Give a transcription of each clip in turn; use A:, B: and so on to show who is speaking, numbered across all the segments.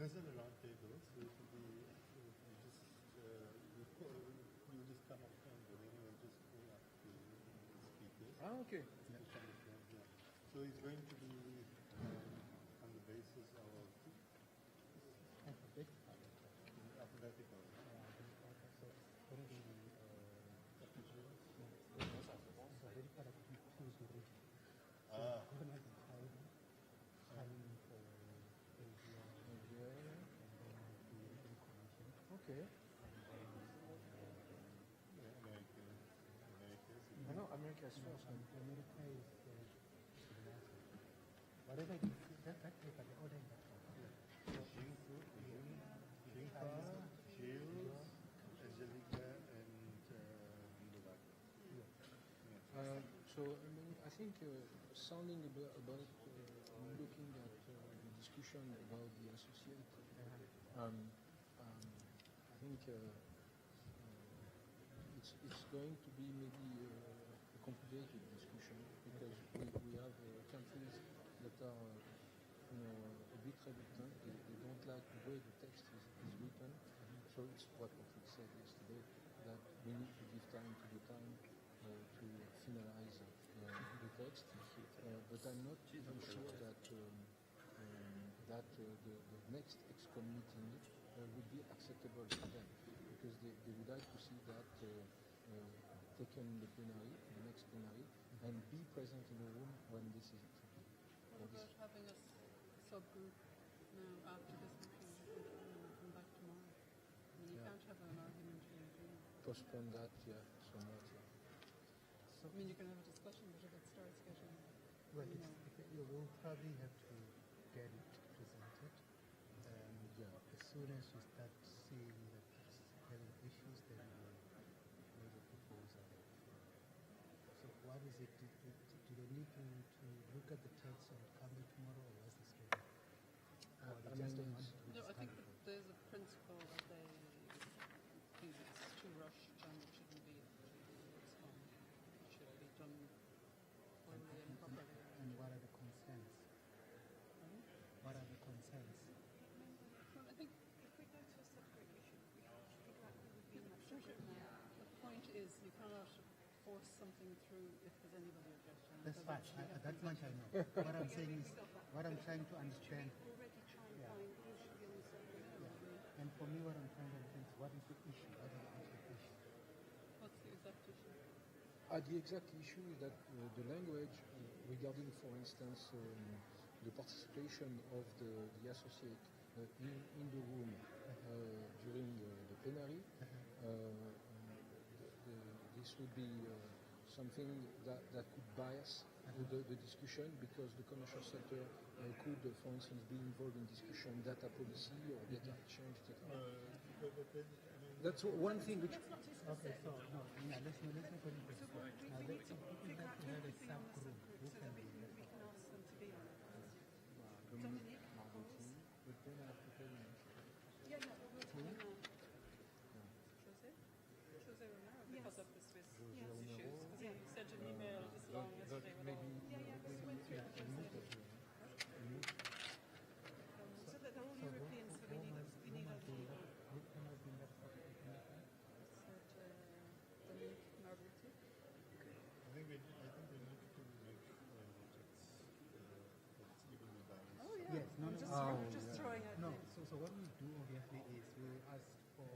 A: because of the round table, so it will be, you just come up and then you will just go up to the speakers.
B: Ah, okay.
A: Yeah. So it's going to be on the basis of alphabetical.
B: Okay. I know America is first.
C: America is whatever it is, that they can order in that order.
A: GEOS, Angelica, and
B: So I mean, I think sounding about looking at the discussion about the associate, I think it's going to be maybe a complicated discussion because we have countries that are a bit reluctant. They don't like the way the text is written. So it's what we said yesterday, that we need to give time to the time to finalize the text. But I'm not even sure that that the next ExCom meeting would be acceptable to them, because they would like to see that taken in the plenary, the next plenary, and be present in the room when this is accepted.
D: What about having a subgroup now after this meeting and come back tomorrow? I mean, you can't have an argument here.
B: Postpone that, yeah, somewhat. Yeah.
D: I mean, you can have a discussion, but if it starts getting...
C: Well, you will probably have to get it presented. As soon as you start seeing that it's having issues, then you will make a proposal. So what is it? Do they need to look at the text and come back tomorrow, or what's the schedule? Or they just don't want to
D: No, I think that there's a principle that they think it's too rushed and it shouldn't be postponed. It should be done orderly and properly.
C: And what are the concerns? What are the concerns?
D: Well, I think if we go to a subgroup, we should figure out who would be in that subgroup now. The point is you cannot force something through if there's anybody objecting.
C: That's fine. That much I know. What I'm saying is, what I'm trying to understand.
D: Already trying to find who should be on the subgroup.
C: And for me, what I'm trying to understand is what is the issue? What are the actual issues?
D: What's the exact issue?
B: The exact issue is that the language regarding, for instance, the participation of the associate in the room during the plenary, this would be something that could bias the discussion, because the commercial sector could, for instance, be involved in discussion data policy or data exchange, etc. That's one thing which...
C: Okay, so no, let's not put it this way. Now let's see people that have a subgroup who can be there.
D: We can ask them to be on it.
B: Dominique,
D: Yeah, yeah, we'll do it now. Jose Romero, because of the Swiss issues. Because he sent an email this long yesterday with all... this went through the Jose. So that they're all Europeans, so we need other people.
C: Who can have been that subgroup?
D: Dominique Marbuty.
A: I think we need to make sure that it's evenly balanced.
D: Oh yeah.
C: Yes, no,
D: We're just throwing out
C: no.
D: names.
C: So what we do obviously is we ask for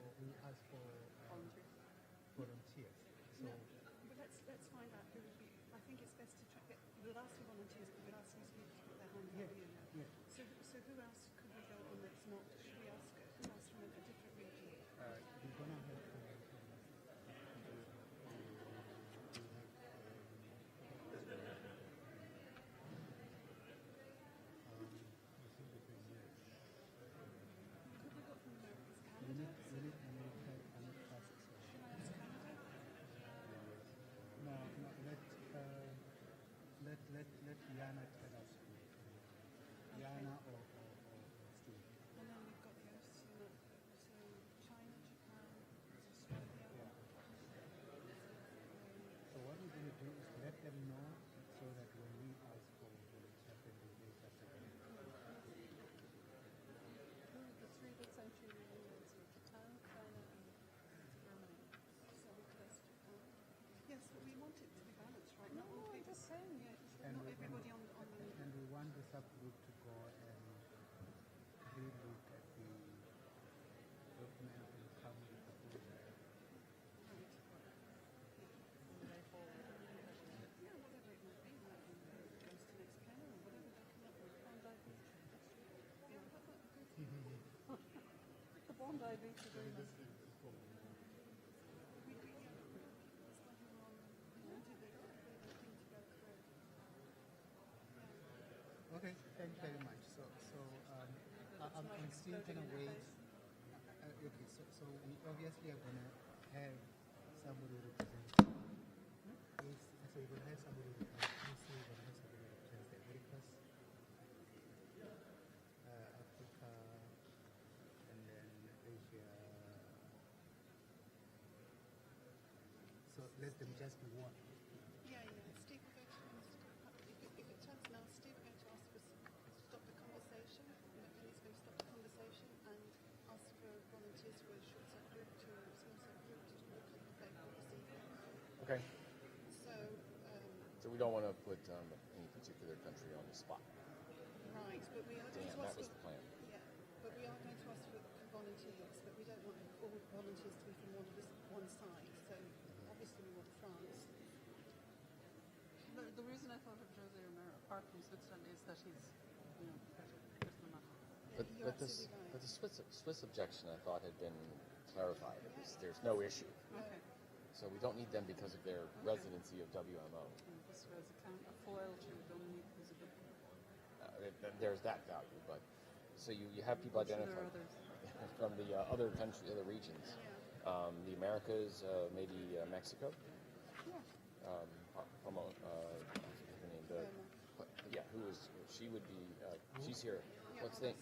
C: volunteers. So
D: But let's find out who would be. I think it's best to try. We'll ask for volunteers, but we'll ask these people to put their hand up.
C: yeah.
D: So who else could we go on that's not? Should we ask who else from a different region?
C: we're gonna have
D: Could we go from America's
C: we
D: Canada?
C: need America and classes.
D: Canada?
C: No, let Yana tell us. Yana or Steve.
D: And then we've got the others. So China, Japan, Australia.
C: So what we're going to do is let them know so that when we ask for the chapter, they chapter.
D: Who are the 20th century rulers of Japan, China, and Germany.
E: Yes, but we want it to be balanced, right?
D: No,
E: Not all
D: I'm
E: people.
D: just saying, yeah,
C: And
D: not
C: we-
D: everybody on the.
C: And we want the subgroup to go and re-look at the document and come with a proposal.
E: Yeah, whatever it might be, like goes to next panel or whatever they come up with. Yeah, that might be good.
D: The Bondi Beach are very nice.
E: We do, yeah. It's like wanted the thing to go through.
C: Okay, thank you very much. I'm still going to wait. Okay, so we obviously are going to have somebody represent. Yes, so we're going to have somebody represent. We're going to have somebody represent the Americas, Africa, and then Asia. So let them just be one.
E: Yeah, Steve will go to if it turns now, Steve will go to ask for stop the conversation. He's going to stop the conversation and ask for volunteers for a short subgroup to small subgroup to look at the paper this evening.
F: Okay.
E: So,
F: So we don't want to put any particular country on the spot.
E: right, but we are going
F: Damn,
E: to
F: that
E: ask
F: was
E: for
F: the plan.
E: yeah, but we are going to ask for volunteers, but we don't want all volunteers to be from one side. So obviously we want France.
D: The reason I thought of Jose Romero, apart from Switzerland, is that he's, there's no matter.
F: But,
E: You're
F: but, this,
E: absolutely right.
F: but the Swiss objection, I thought, had been clarified. There's no issue.
D: Okay.
F: So we don't need them because of their residency of WMO.
D: And this was a foil to Dominique who's a good
F: There's that value. But so you have people
D: there are
F: identified
D: others.
F: from the other countries, other regions. The Americas, maybe Mexico. From her name, yeah, who is she? Would be she's here. What's the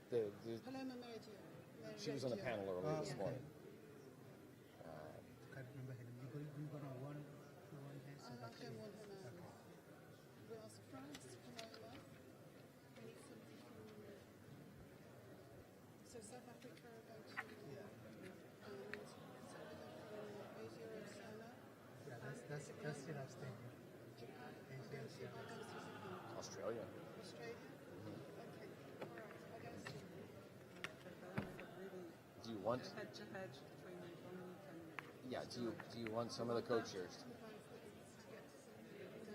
E: Paloma Meridio.
F: she was on the panel earlier this morning.
C: Can't remember her name. You're going to one her so
E: I
C: that
E: don't want her now.
C: Okay.
E: We ask France, Paloma. We need somebody from. So South Africa are going to. And somebody from AOGEOSS.
C: Yeah, that's still outstanding.
E: Japan.
C: Asia,
E: I'll go to Japan.
F: Australia.
E: Australia. Okay. All right. I'll go to
F: Do you want?
D: Head to head between Dominique and.
F: Yeah. Do you want some of the co-chairs?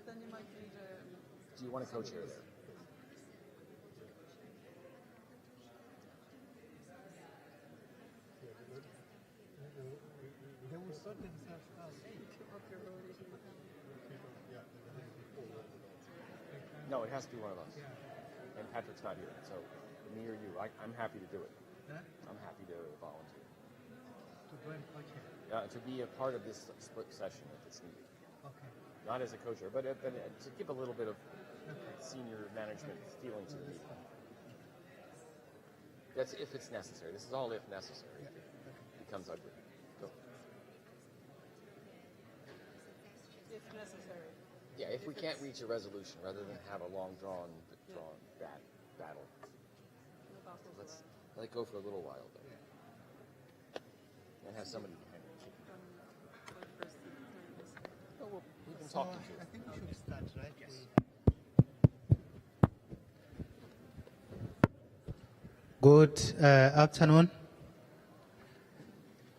D: Then you might need a.
F: Do you want a co-chair there?
C: They will sort themselves out.
F: No, it has to be one of us. And Patrick's not here, so me or you. I'm happy to do it.
C: Huh?
F: I'm happy to volunteer.
C: To go and co-chair.
F: To be a part of this split session if it's needed.
C: Okay.
F: Not as a co-chair, but to give a little bit of senior management feeling to the meeting. That's if it's necessary. This is all if necessary. If it becomes ugly. So,
D: If necessary.
F: yeah, if we can't reach a resolution, rather than have a long drawn battle,
D: No battles
F: let's
D: allowed.
F: let it go for a little while, though, and have somebody behind it. Oh, well, we've been
C: So
F: talking to
C: I
F: it.
C: think we should start, right?
F: Yes.
C: Good afternoon.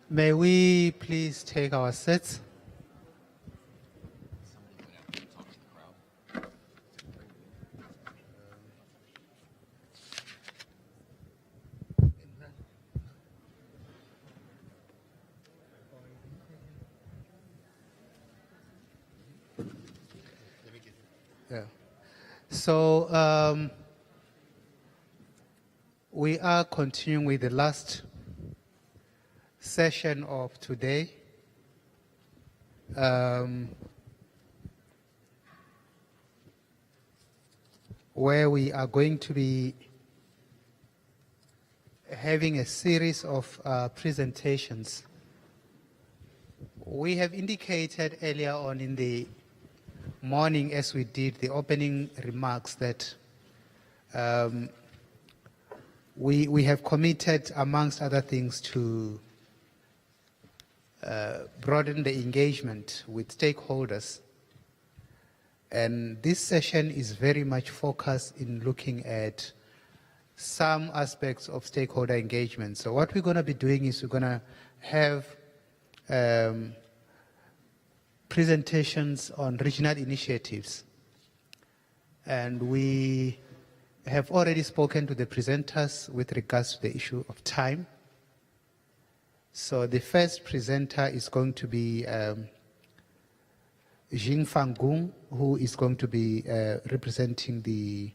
C: May we please take our seats?
F: Somebody went out and talked to the crowd.
C: Yeah. So we are continuing with the last session of today. Where we are going to be having a series of presentations. We have indicated earlier on in the morning, as we did the opening remarks, that we have committed, amongst other things, to broaden the engagement with stakeholders. And this session is very much focused in looking at some aspects of stakeholder engagement. So what we're going to be doing is we're going to have presentations on regional initiatives. And we have already spoken to the presenters with regards to the issue of time. So the first presenter is going to be Jing Fangung, who is going to be representing the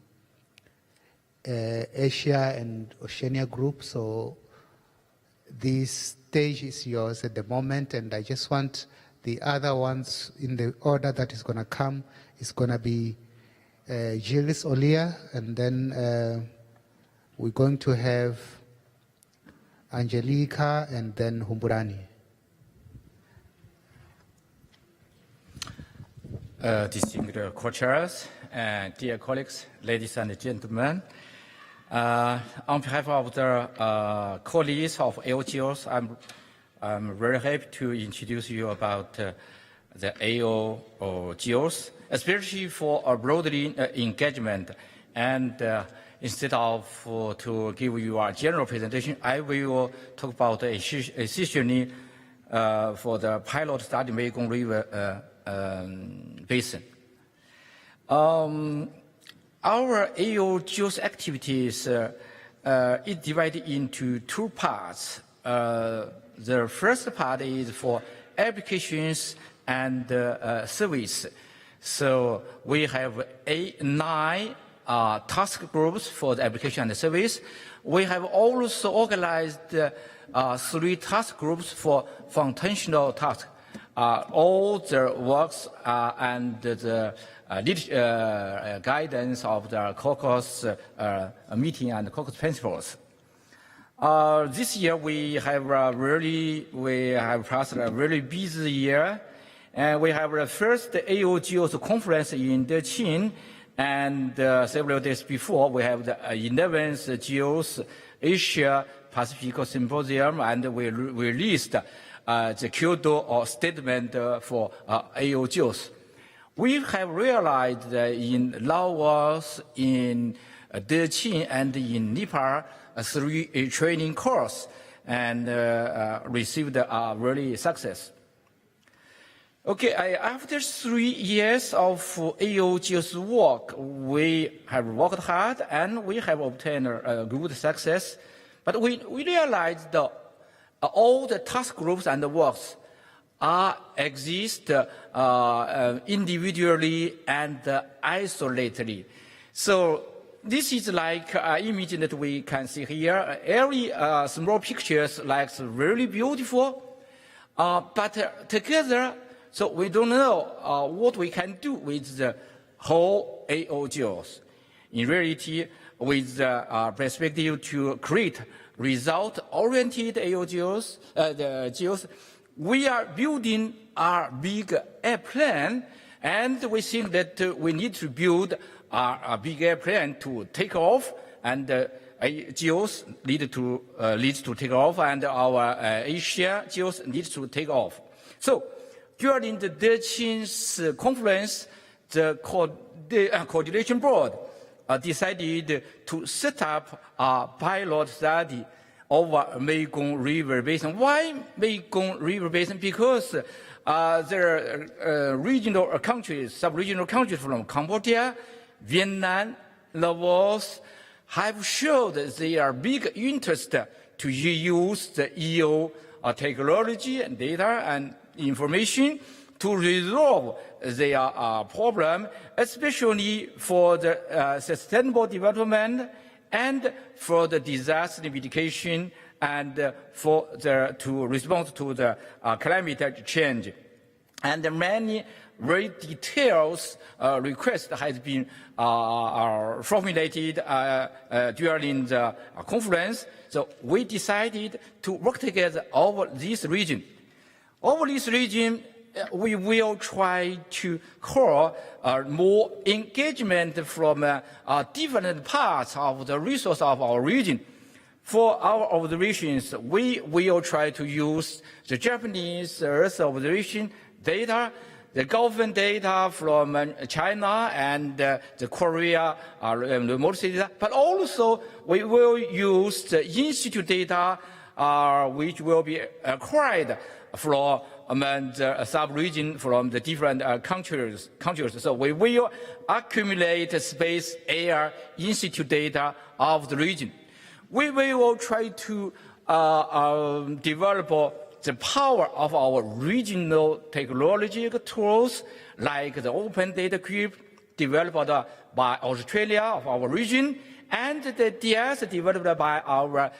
C: Asia and Oceania group. So this stage is yours at the moment, and I just want the other ones in the order that is going to come. Is going to be Gilles Olia, and then we're going to have Angelica, and then Humburani.
G: Distinguished co-chairs, dear colleagues, ladies and gentlemen, on behalf of the colleagues of AOGEOSS, I'm very happy to introduce you about the AOGEOSS, especially for a broadening engagement. And instead of to give you a general presentation, I will talk about essentially for the pilot study Mekong River Basin. Our AOGEOSS activities is divided into two parts. The first part is for applications and service. So we have 9 task groups for the application and the service. We have also organized 3 task groups for functional tasks. All the works and the guidance of the caucus meeting and the caucus principles. This year we have passed a really busy year, and we have the first AOGEOSS conference in Dechin, and several days before we have the 11th GEOS Asia Pacific Symposium, and we released the Kyoto statement for AOGEOSS. We have realized that in Laos, in Dechin, and in Nepal, 3 training courses, and received really success. Okay, after 3 years of AOGEOSS work, we have worked hard and we have obtained a good success. But we realized that all the task groups and the works exist individually and isolatedly. So this is like an image that we can see here. Every small pictures looks really beautiful, but together, so we don't know what we can do with the whole AOGEOSS. In reality, with the perspective to create result-oriented AOGEOSS, we are building our big airplane, and we think that we need to build a big airplane to take off, and GEOS needs to take off, and our Asia GEOS needs to take off. So during the Dechin's conference, the coordination board decided to set up a pilot study over Mekong River Basin. Why Mekong River Basin? Because there are regional countries, sub-regional countries from Cambodia, Vietnam, Laos have showed that they are big interest to use the EO technology and data and information to resolve their problem, especially for the sustainable development and for the disaster mitigation and to respond to the climate change. And many very detailed requests has been formulated during the conference. So we decided to work together over this region. Over this region, we will try to call more engagement from different parts of the resource of our region. For our observations, we will try to use the Japanese Earth observation data, the Gulf data from China and the Korea remote data, but also we will use the institute data which will be acquired from the sub-region from the different countries. So we will accumulate space, air, institute data of the region. We will try to develop the power of our regional technological tools, like the Open Data Cube developed by Australia of our region, and the DS developed by our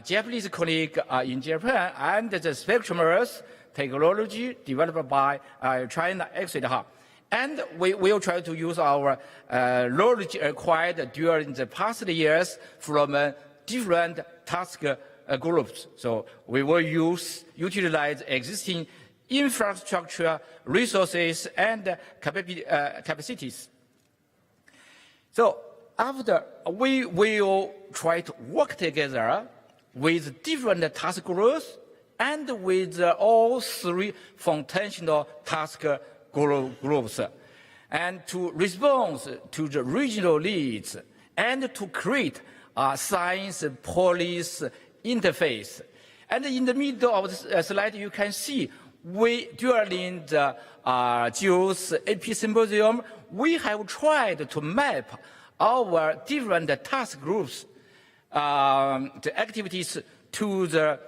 G: Japanese colleague in Japan, and the Spectrum Earth technology developed by China, etc. And we will try to use our knowledge acquired during the past years from different task groups. So we will utilize existing infrastructure, resources, and capacities. So after, we will try to work together with different task groups and with all three foundational task groups, and to respond to the regional needs and to create a science-police interface. And in the middle of the slide, you can see during the GEOGEOSS AP Symposium, we have tried to map our different task groups, the activities to the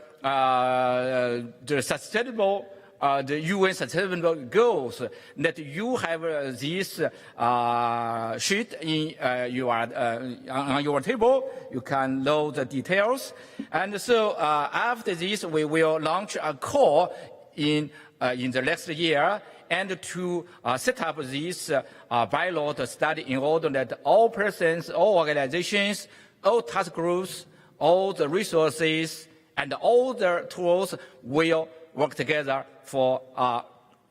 G: sustainable, the UN sustainable goals. That you have this sheet in on your table. You can load the details. And so after this, we will launch a call in the next year, and to set up this pilot study in order that all persons, all organizations, all task groups, all the resources, and all the tools will work together for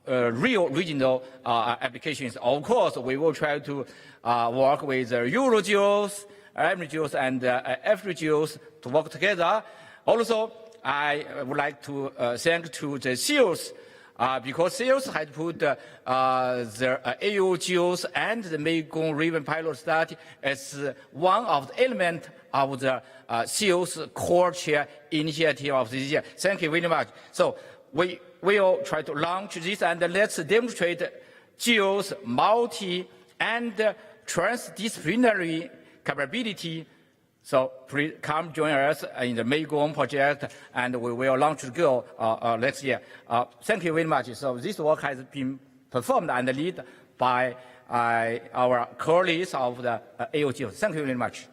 G: real regional applications. Of course, we will try to work with EuroGEOSS, AmeriGEOSS, and AfriGEOSS to work together. Also, I would like to thank to the CEOs, because CEOs had put the AOGEOSS and the Mekong River pilot study as one of the elements of the CEOs core chair initiative of this year. Thank you very much. So we will try to launch this, and let's demonstrate GEO's multi and transdisciplinary capability. So please come join us in the Mekong project, and we will launch the GEO next year. Thank you very much. So this work has been performed and led by our colleagues of the AOGEOSS. Thank you very much.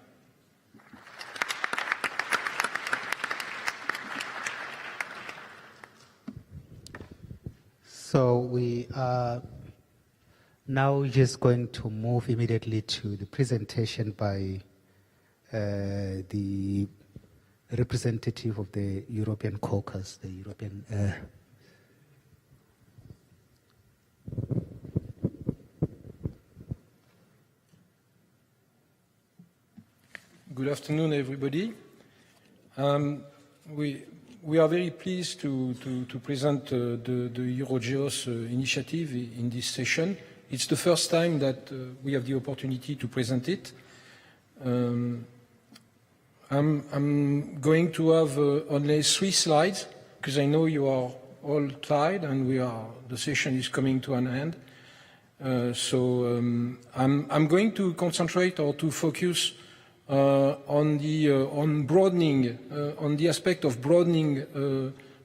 C: So we are now just going to move immediately to the presentation by the representative of the European caucus, the European.
H: Good afternoon, everybody. We are very pleased to present the EuroGEOSS initiative in this session. It's the first time that we have the opportunity to present it. I'm going to have only 3 slides, because I know you are all tired and the session is coming to an end. I'm going to concentrate or to focus on broadening, on the aspect of broadening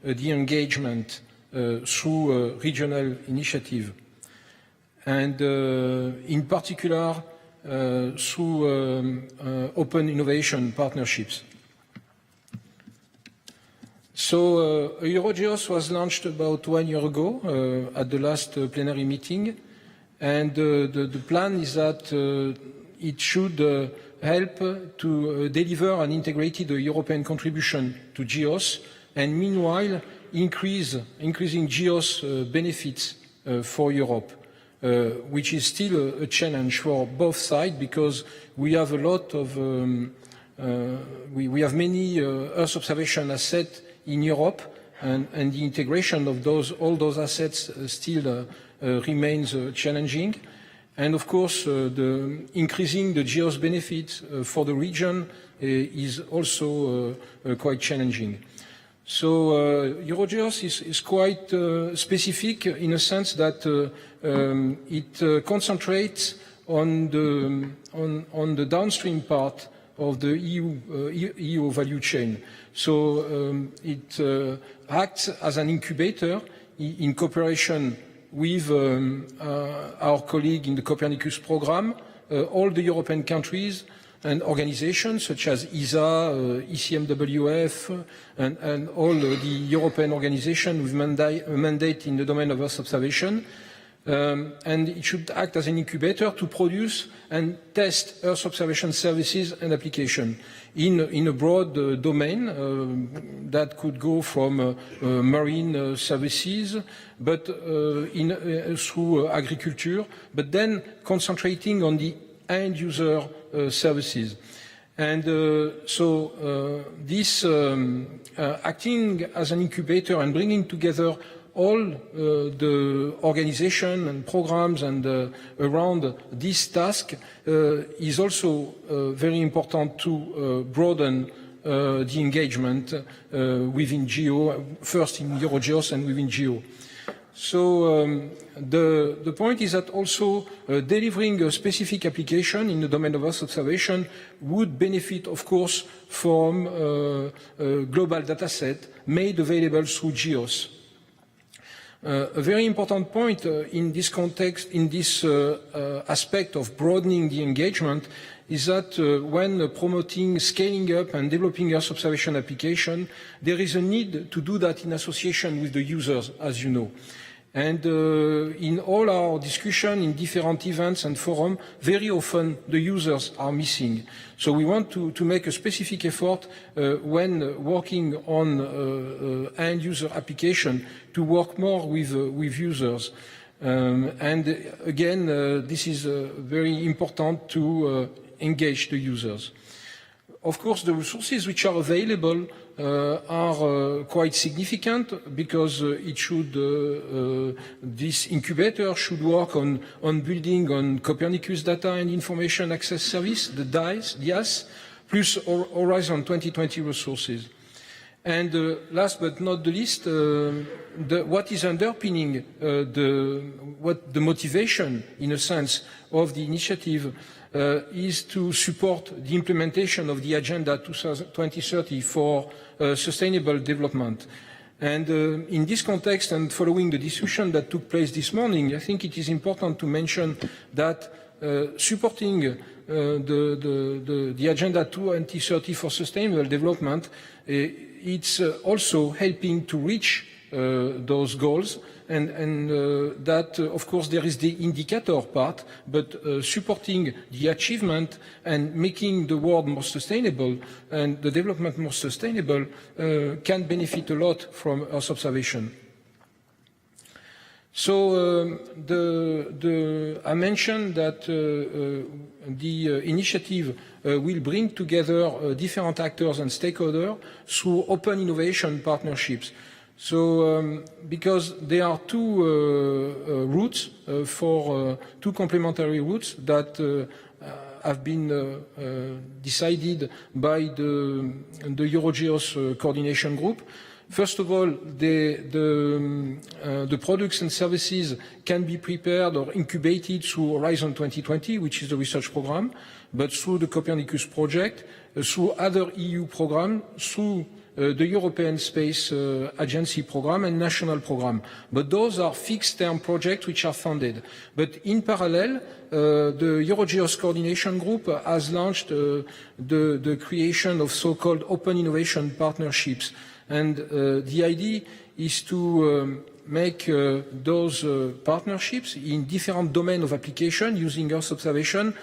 H: the engagement through regional initiative, and in particular through open innovation partnerships. So EuroGEOSS was launched about 1 year ago at the last plenary meeting, and the plan is that it should help to deliver an integrated European contribution to GEOS, and meanwhile increasing GEOS benefits for Europe, which is still a challenge for both sides, because we have a lot of we have many Earth observation assets in Europe, and the integration of all those assets still remains challenging. And of course, increasing the GEOS benefits for the region is also quite challenging. So EuroGEOSS is quite specific in a sense that it concentrates on the downstream part of the EU value chain. So it acts as an incubator in cooperation with our colleague in the Copernicus program, all the European countries and organizations such as ESA, ECMWF, and all the European organizations with mandate in the domain of Earth observation. And it should act as an incubator to produce and test Earth observation services and applications in a broad domain that could go from marine services, but through agriculture, but then concentrating on the end user services. And so this acting as an incubator and bringing together all the organization and programs and around this task is also very important to broaden the engagement within GEO, first in EuroGEOSS and within GEO. So the point is that also delivering a specific application in the domain of Earth observation would benefit, of course, from a global data set made available through GEOS. A very important point in this context, in this aspect of broadening the engagement, is that when promoting scaling up and developing Earth observation application, there is a need to do that in association with the users, as you know. And in all our discussion in different events and forums, very often the users are missing. So we want to make a specific effort when working on end user application to work more with users. And again, this is very important to engage the users. Of course, the resources which are available are quite significant because this incubator should work on building on Copernicus data and information access service, the DIAS, plus Horizon 2020 resources. And last but not the least, what is underpinning the motivation, in a sense, of the initiative is to support the implementation of the Agenda 2030 for sustainable development. And in this context, and following the discussion that took place this morning, I think it is important to mention that supporting the Agenda 2030 for sustainable development, it's also helping to reach those goals, and that, of course, there is the indicator part, but supporting the achievement and making the world more sustainable and the development more sustainable can benefit a lot from Earth observation. So I mentioned that the initiative will bring together different actors and stakeholders through open innovation partnerships. So because there are two routes two complementary routes that have been decided by the EuroGEOSS coordination group. First of all, the products and services can be prepared or incubated through Horizon 2020, which is the research program, but through the Copernicus project, through other EU programs, through the European Space Agency program and national program. But those are fixed-term projects which are funded. But in parallel, the EuroGEOSS coordination group has launched the creation of so-called open innovation partnerships. And the idea is to make those partnerships in different domains of application using Earth observation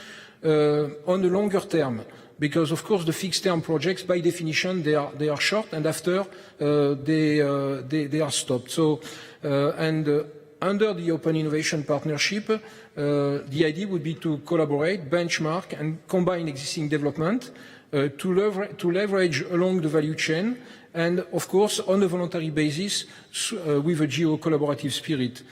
H: on the longer term. Because, of course, the fixed-term projects, by definition, they are short, and after they are stopped. So, under the Open Innovation Partnership, the idea would be to collaborate, benchmark, and combine existing development to leverage along the value chain, and of course on a voluntary basis with a geo-collaborative spirit.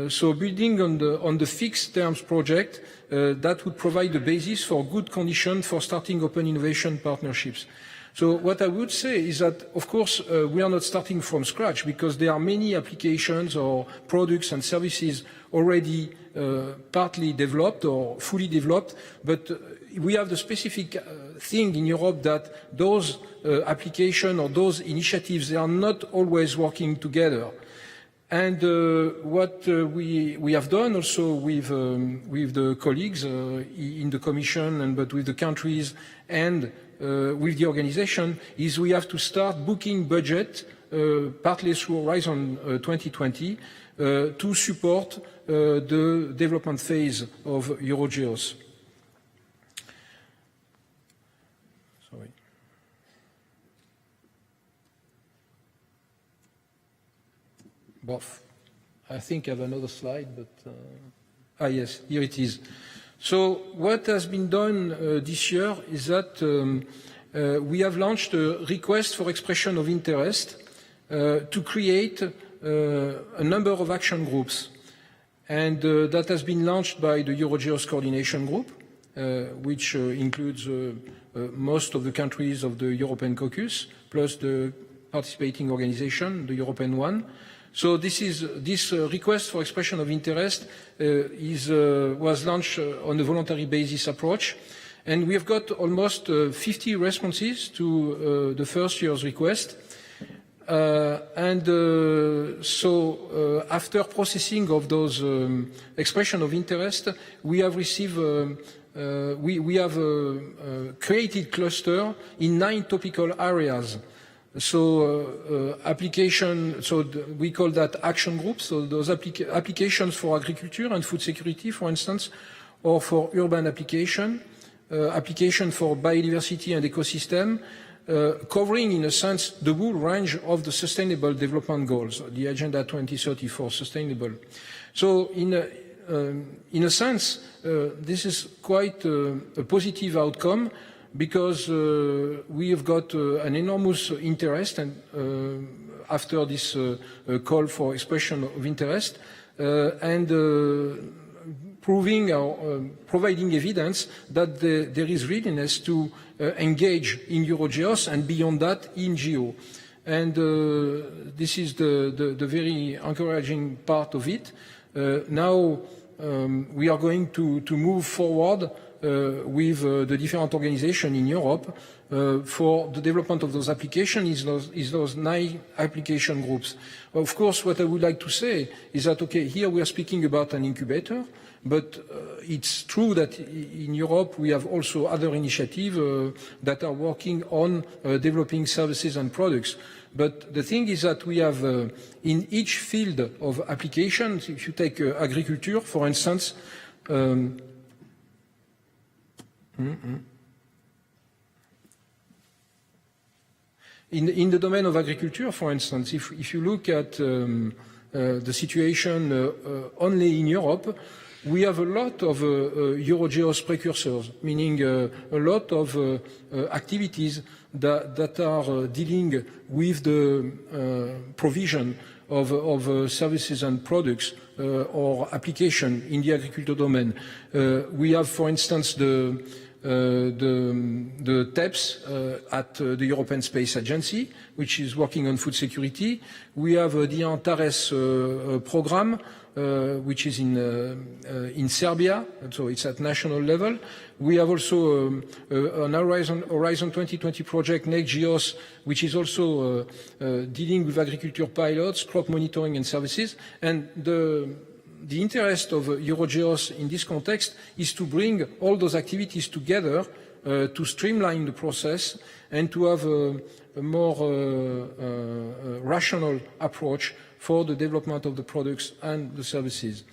H: So building on the fixed terms project, that would provide the basis for good condition for starting open innovation partnerships. So what I would say is that, of course, we are not starting from scratch because there are many applications or products and services already partly developed or fully developed, but we have the specific thing in Europe that those applications or those initiatives, they are not always working together. And what we have done also with the colleagues in the Commission, but with the countries and with the organization, is we have to start booking budget partly through Horizon 2020 to support the development phase of EuroGEOSS. Sorry. Both. I think I have another slide, but yes, here it is. So what has been done this year is that we have launched a request for expression of interest to create a number of action groups. And that has been launched by the EuroGEOSS Coordination Group, which includes most of the countries of the European caucus, plus the participating organization, the European one. So this request for expression of interest was launched on a voluntary basis approach, and we have got almost 50 responses to the first year's request. So after processing of those expression of interest, we have received we have created cluster in 9 topical areas. So we call that action groups. So those applications for agriculture and food security, for instance, or for urban application for biodiversity and ecosystem, covering in a sense the whole range of the Sustainable Development Goals, the Agenda 2030 for sustainable. So in a sense, this is quite a positive outcome, because we have got an enormous interest and after this call for expression of interest and providing evidence that there is readiness to engage in EuroGEOSS and beyond that in GEO. And this is the very encouraging part of it. Now we are going to move forward with the different organizations in Europe for the development of those applications is those 9 application groups. Of course, what I would like to say is that, okay, here we are speaking about an incubator, but it's true that in Europe we have also other initiatives that are working on developing services and products. But the thing is that we have in each field of applications, if you take agriculture, for instance, in the domain of agriculture, for instance, if you look at the situation only in Europe, we have a lot of EuroGEOSS precursors, meaning a lot of activities that are dealing with the provision of services and products or application in the agricultural domain. We have, for instance, the TEPS at the European Space Agency, which is working on food security. We have the Antares program, which is in Serbia, so it's at national level. We have also an Horizon 2020 project, AOGEOSS, which is also dealing with agriculture pilots, crop monitoring and services. And the interest of EuroGEOSS in this context is to bring all those activities together to streamline the process and to have a more rational approach for the development of the products and the services.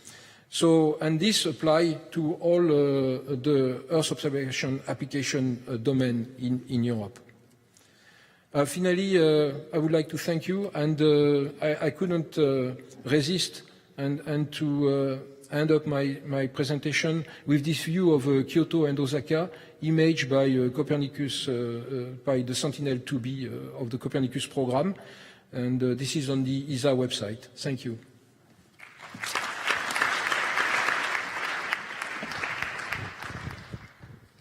H: So, and this applies to all the Earth observation application domain in Europe. Finally, I would like to thank you, and I couldn't resist and to end up my presentation with this view of Kyoto and Osaka, imaged by Copernicus, by the Sentinel-2B of the Copernicus program. And this is on the ESA website. Thank you.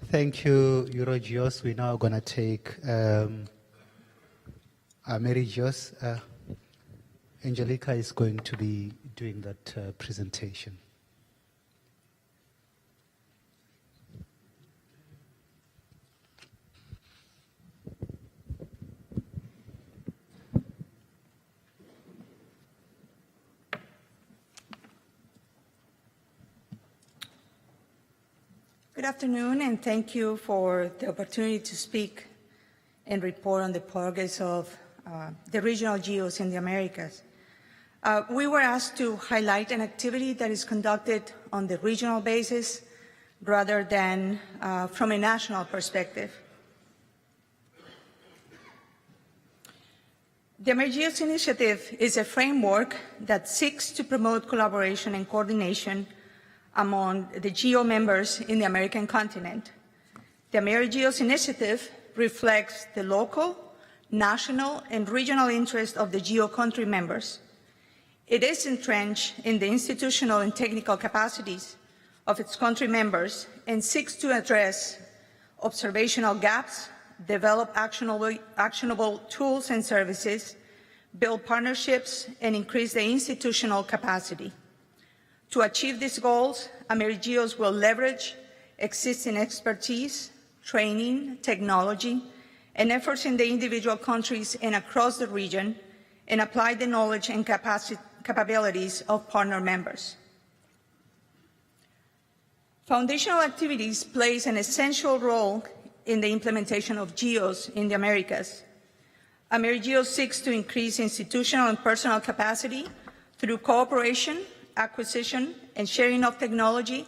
C: Thank you, EuroGEOSS. We're now going to take AmeriGEOSS. Angelica is going to be doing that presentation.
I: Good afternoon, and thank you for the opportunity to speak and report on the progress of the regional GEOs in the Americas. We were asked to highlight an activity that is conducted on the regional basis rather than from a national perspective. The AmeriGEOSS Initiative is a framework that seeks to promote collaboration and coordination among the GEO members in the American continent. The AmeriGEOSS Initiative reflects the local, national, and regional interests of the GEO country members. It is entrenched in the institutional and technical capacities of its country members and seeks to address observational gaps, develop actionable tools and services, build partnerships, and increase the institutional capacity. To achieve these goals, AmeriGEOSS will leverage existing expertise, training, technology, and efforts in the individual countries and across the region, and apply the knowledge and capabilities of partner members. Foundational activities plays an essential role in the implementation of GEOs in the Americas. AmeriGEOSS seeks to increase institutional and personal capacity through cooperation, acquisition, and sharing of technology,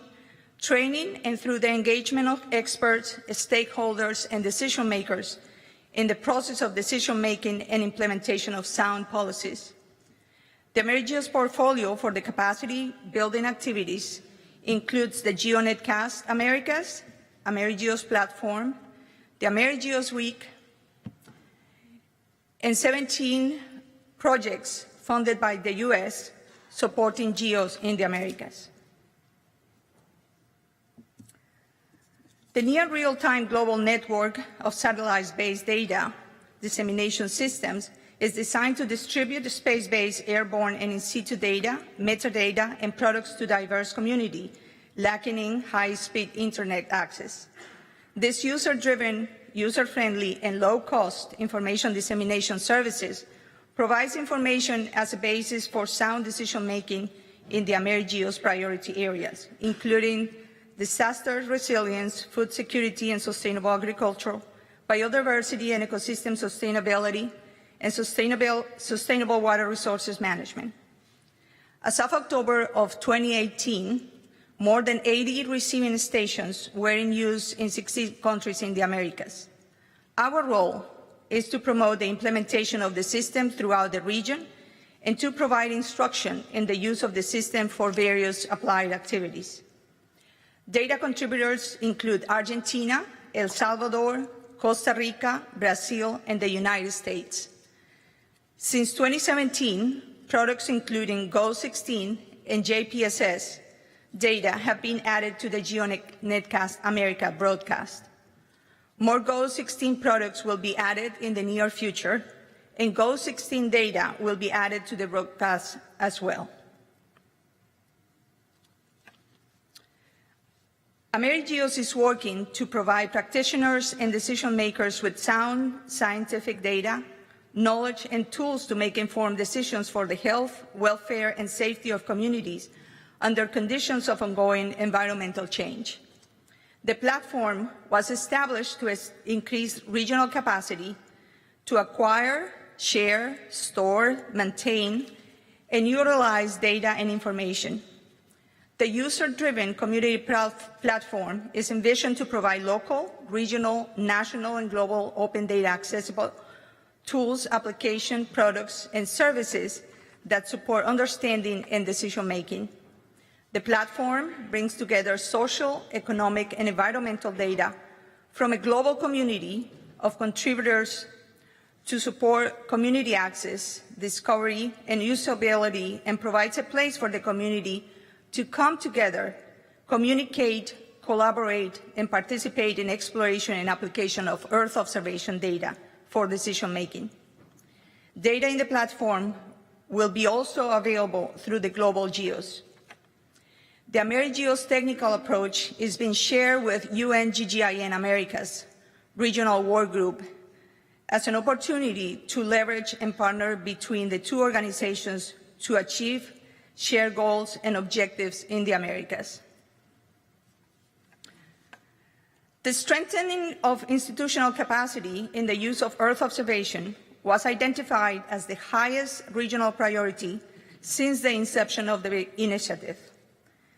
I: training, and through the engagement of experts, stakeholders, and decision makers in the process of decision-making and implementation of sound policies. The AmeriGEOSS portfolio for the capacity-building activities includes the GeoNetcast Americas, AmeriGEOSS Platform, the AmeriGEOSS Week, and 17 projects funded by the U.S. supporting GEOs in the Americas. The near real-time global network of satellite-based data dissemination systems is designed to distribute space-based airborne and in-situ data, metadata, and products to diverse community lacking high-speed internet access. This user-driven, user-friendly, and low-cost information dissemination services provides information as a basis for sound decision-making in the AmeriGEOSS priority areas, including disaster resilience, food security and sustainable agriculture, biodiversity and ecosystem sustainability, and sustainable water resources management. As of October of 2018, more than 80 receiving stations were in use in 60 countries in the Americas. Our role is to promote the implementation of the system throughout the region and to provide instruction in the use of the system for various applied activities. Data contributors include Argentina, El Salvador, Costa Rica, Brazil, and the United States. Since 2017, products including GEO-XV and JPSS data have been added to the GeoNetcast America broadcast. More GEO-XV products will be added in the near future, and GEO-XV data will be added to the broadcast as well. AmeriGEOSS is working to provide practitioners and decision makers with sound scientific data, knowledge, and tools to make informed decisions for the health, welfare, and safety of communities under conditions of ongoing environmental change. The platform was established to increase regional capacity to acquire, share, store, maintain, and utilize data and information. The user-driven community platform is envisioned to provide local, regional, national, and global open data accessible tools, applications, products, and services that support understanding and decision-making. The platform brings together social, economic, and environmental data from a global community of contributors to support community access, discovery, and usability, and provides a place for the community to come together, communicate, collaborate, and participate in exploration and application of Earth observation data for decision-making. Data in the platform will be also available through the global GEOs. The AmeriGEOSS technical approach is being shared with UNGGIN AmeriGEOSS regional work group as an opportunity to leverage and partner between the two organizations to achieve shared goals and objectives in the Americas. The strengthening of institutional capacity in the use of Earth observation was identified as the highest regional priority since the inception of the initiative.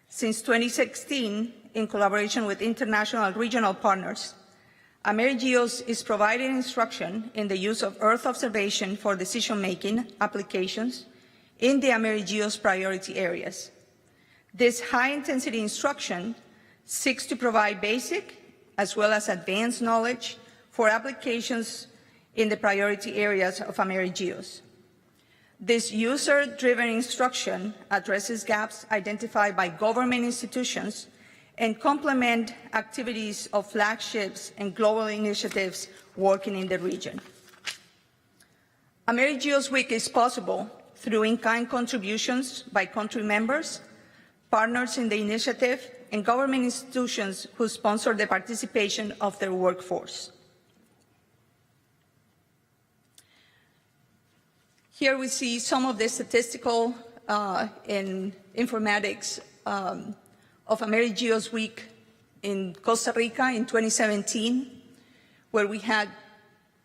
I: Since 2016, in collaboration with international regional partners, AmeriGEOSS is providing instruction in the use of Earth observation for decision-making applications in the AmeriGEOSS priority areas. This high-intensity instruction seeks to provide basic as well as advanced knowledge for applications in the priority areas of AmeriGEOSS. This user-driven instruction addresses gaps identified by government institutions and complement activities of flagships and global initiatives working in the region. AmeriGEOSS Week is possible through in-kind contributions by country members, partners in the initiative, and government institutions who sponsor the participation of their workforce. Here we see some of the statistical and informatics of AmeriGEOSS Week in Costa Rica in 2017, where we had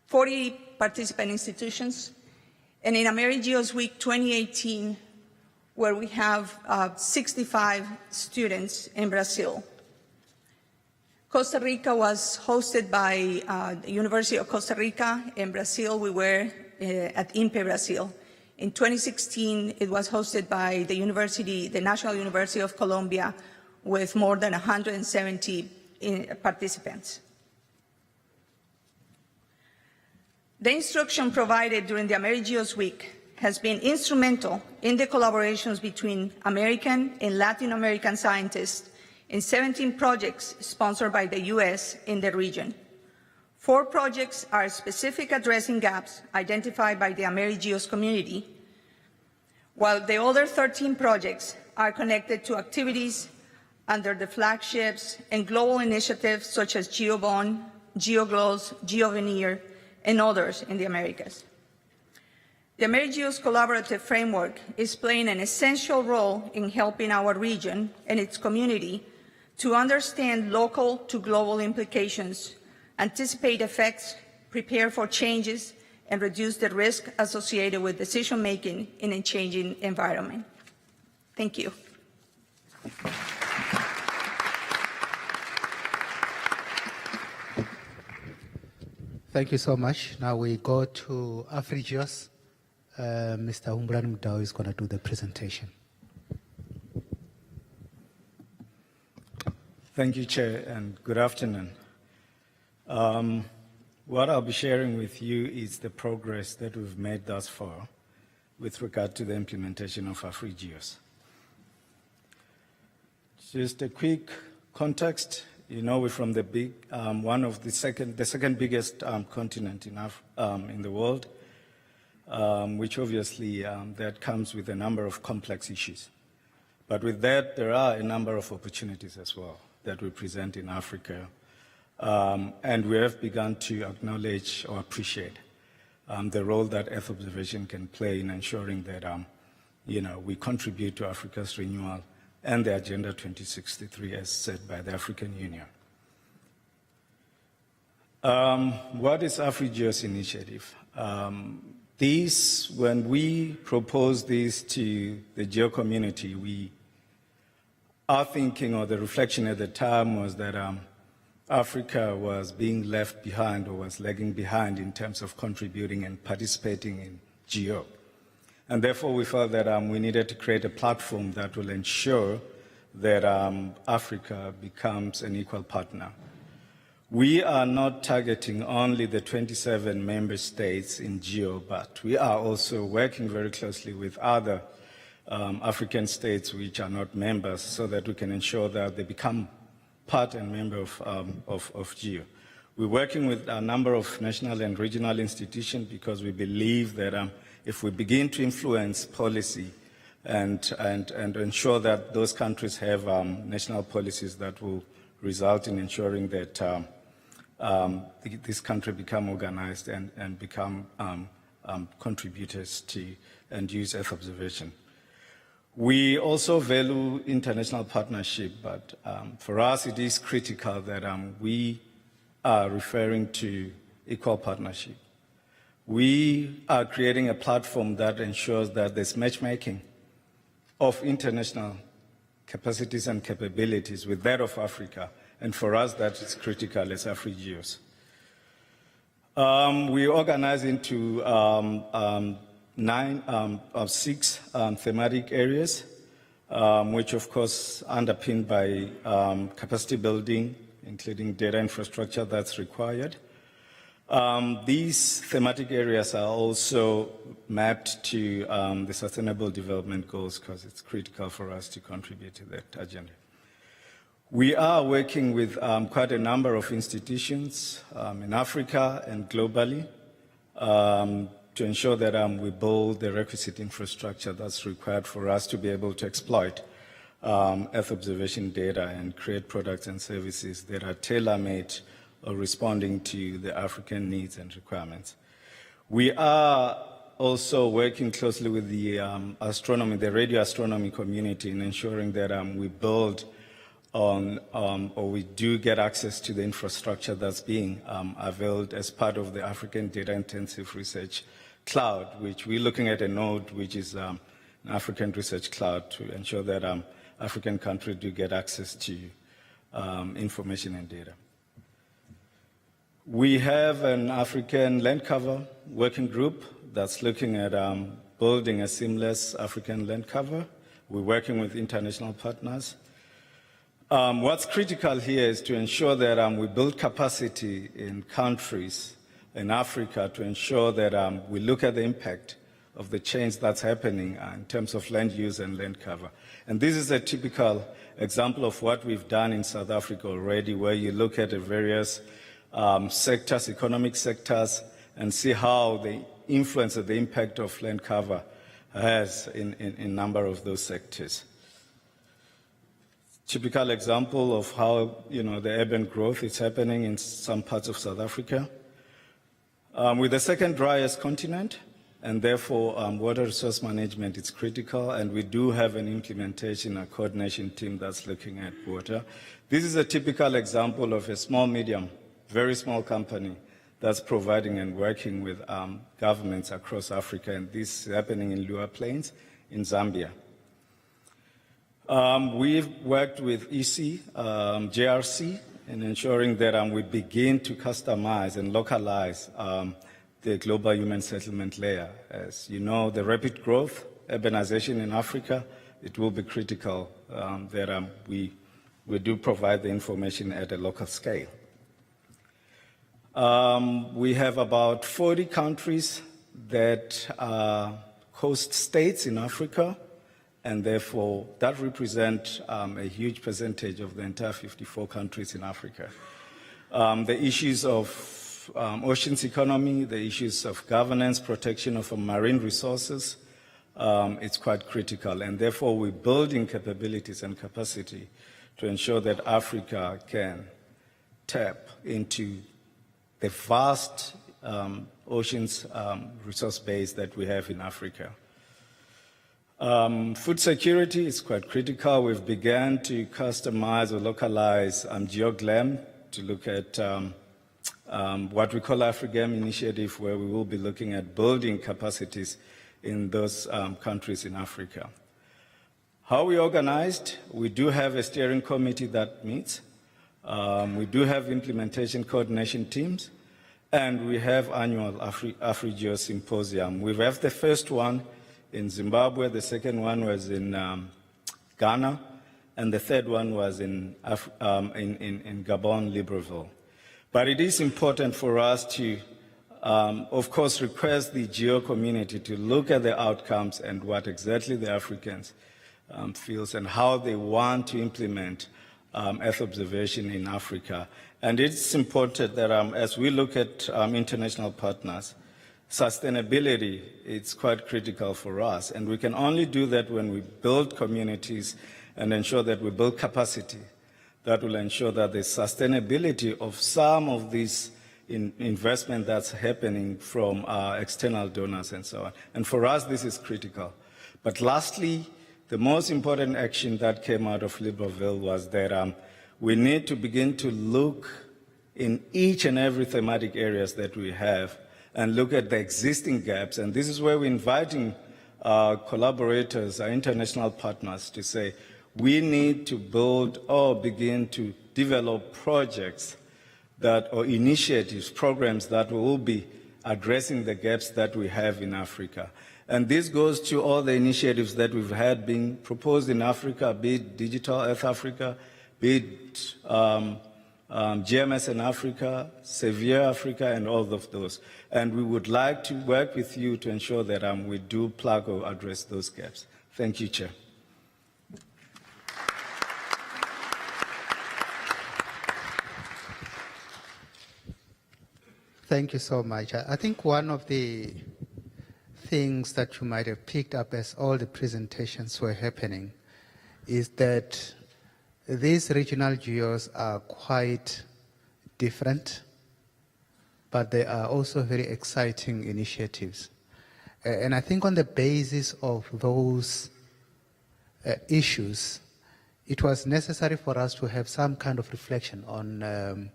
I: 40 participant institutions, and in AmeriGEOSS Week 2018, where we have 65 students in Brazil. Costa Rica was hosted by the University of Costa Rica. In Brazil, we were at INPE Brazil. In 2016, it was hosted by the National University of Colombia, with more than 170 participants. The instruction provided during the AmeriGEOSS Week has been instrumental in the collaborations between American and Latin American scientists in 17 projects sponsored by the US in the region. 4 projects are specific addressing gaps identified by the AmeriGEOSS community, while the other 13 projects are connected to activities under the flagships and global initiatives such as GeoBond, GeoGloss, GeoVeneer, and others in the Americas. The AmeriGEOSS collaborative framework is playing an essential role in helping our region and its community to understand local to global implications, anticipate effects, prepare for changes, and reduce the risk associated with decision-making in a changing environment. Thank you.
C: Thank you so much. Now we go to AfriGEOSS. Mr. Umbran Mdao is going to do the presentation.
J: Thank you, Chair, and good afternoon. What I'll be sharing with you is the progress that we've made thus far with regard to the implementation of AfriGEOSS. Just a quick context. You know, we're from the the second biggest continent in the world, which obviously that comes with a number of complex issues. But with that, there are a number of opportunities as well that we present in Africa. And we have begun to acknowledge or appreciate the role that Earth observation can play in ensuring that we contribute to Africa's renewal and the Agenda 2063 as set by the African Union. What is AfriGEOSS Initiative? When we proposed this to the GEO community, our thinking or the reflection at the time was that Africa was being left behind or was lagging behind in terms of contributing and participating in GEO. And therefore, we felt that we needed to create a platform that will ensure that Africa becomes an equal partner. We are not targeting only the 27 member states in GEO, but we are also working very closely with other African states which are not members so that we can ensure that they become part and member of GEO. We're working with a number of national and regional institutions because we believe that if we begin to influence policy and ensure that those countries have national policies that will result in ensuring that this country become organized and become contributors to and use Earth observation. We also value international partnership, but for us it is critical that we are referring to equal partnership. We are creating a platform that ensures that there's matchmaking of international capacities and capabilities with that of Africa. And for us, that is critical as AfriGEOSS. We organize into 6 thematic areas, which of course underpinned by capacity building, including data infrastructure that's required. These thematic areas are also mapped to the Sustainable Development Goals because it's critical for us to contribute to that agenda. We are working with quite a number of institutions in Africa and globally to ensure that we build the requisite infrastructure that's required for us to be able to exploit Earth observation data and create products and services that are tailor-made or responding to the African needs and requirements. We are also working closely with the astronomy, the radio astronomy community in ensuring that we build on, or we do get access to the infrastructure that's being availed as part of the African Data Intensive Research Cloud, which we're looking at a node which is an African Research Cloud to ensure that African countries do get access to information and data. We have an African land cover working group that's looking at building a seamless African land cover. We're working with international partners. What's critical here is to ensure that we build capacity in countries in Africa to ensure that we look at the impact of the change that's happening in terms of land use and land cover. And this is a typical example of what we've done in South Africa already, where you look at the various sectors, economic sectors, and see how the influence of the impact of land cover has in a number of those sectors. Typical example of how the urban growth is happening in some parts of South Africa. With the second driest continent, and therefore water resource management is critical, and we do have an implementation, a coordination team that's looking at water. This is a typical example of a small, medium, very small company that's providing and working with governments across Africa, and this is happening in Luwa Plains in Zambia. We've worked with EC, JRC, in ensuring that we begin to customize and localize the global human settlement layer. As you know, the rapid growth, urbanization in Africa, it will be critical that we do provide the information at a local scale. We have about 40 countries that are coast states in Africa, and therefore that represents a huge percentage of the entire 54 countries in Africa. The issues of oceans economy, the issues of governance, protection of marine resources, it's quite critical, and therefore we're building capabilities and capacity to ensure that Africa can tap into the vast oceans resource base that we have in Africa. Food security is quite critical. We've begun to customize or localize GEO-XV to look at what we call AfriGEOSS Initiative, where we will be looking at building capacities in those countries in Africa. How we organized? We do have a steering committee that meets. We do have implementation coordination teams, and we have annual AfriGEOSS Symposium. We have the first one in Zimbabwe, the second one was in Ghana, and the third one was in Gabon, Libreville. But it is important for us to, of course, request the GEO community to look at the outcomes and what exactly the Africans feel and how they want to implement Earth observation in Africa. And it's important that as we look at international partners, sustainability is quite critical for us. And we can only do that when we build communities and ensure that we build capacity that will ensure that the sustainability of some of these investment that's happening from external donors and so on. And for us, this is critical. But lastly, the most important action that came out of Libreville was that we need to begin to look in each and every thematic areas that we have and look at the existing gaps. And this is where we're inviting collaborators, our international partners, to say, we need to build or begin to develop projects that, or initiatives, programs that will be addressing the gaps that we have in Africa. And this goes to all the initiatives that we've had being proposed in Africa, be it Digital Earth Africa, be it GMS in Africa, Severe Africa, and all of those. And we would like to work with you to ensure that we do plug or address those gaps. Thank you, Chair.
C: Thank you so much. I think one of the things that you might have picked up as all the presentations were happening is that these regional geos are quite different, but they are also very exciting initiatives. And I think on the basis of those issues, it was necessary for us to have some kind of reflection on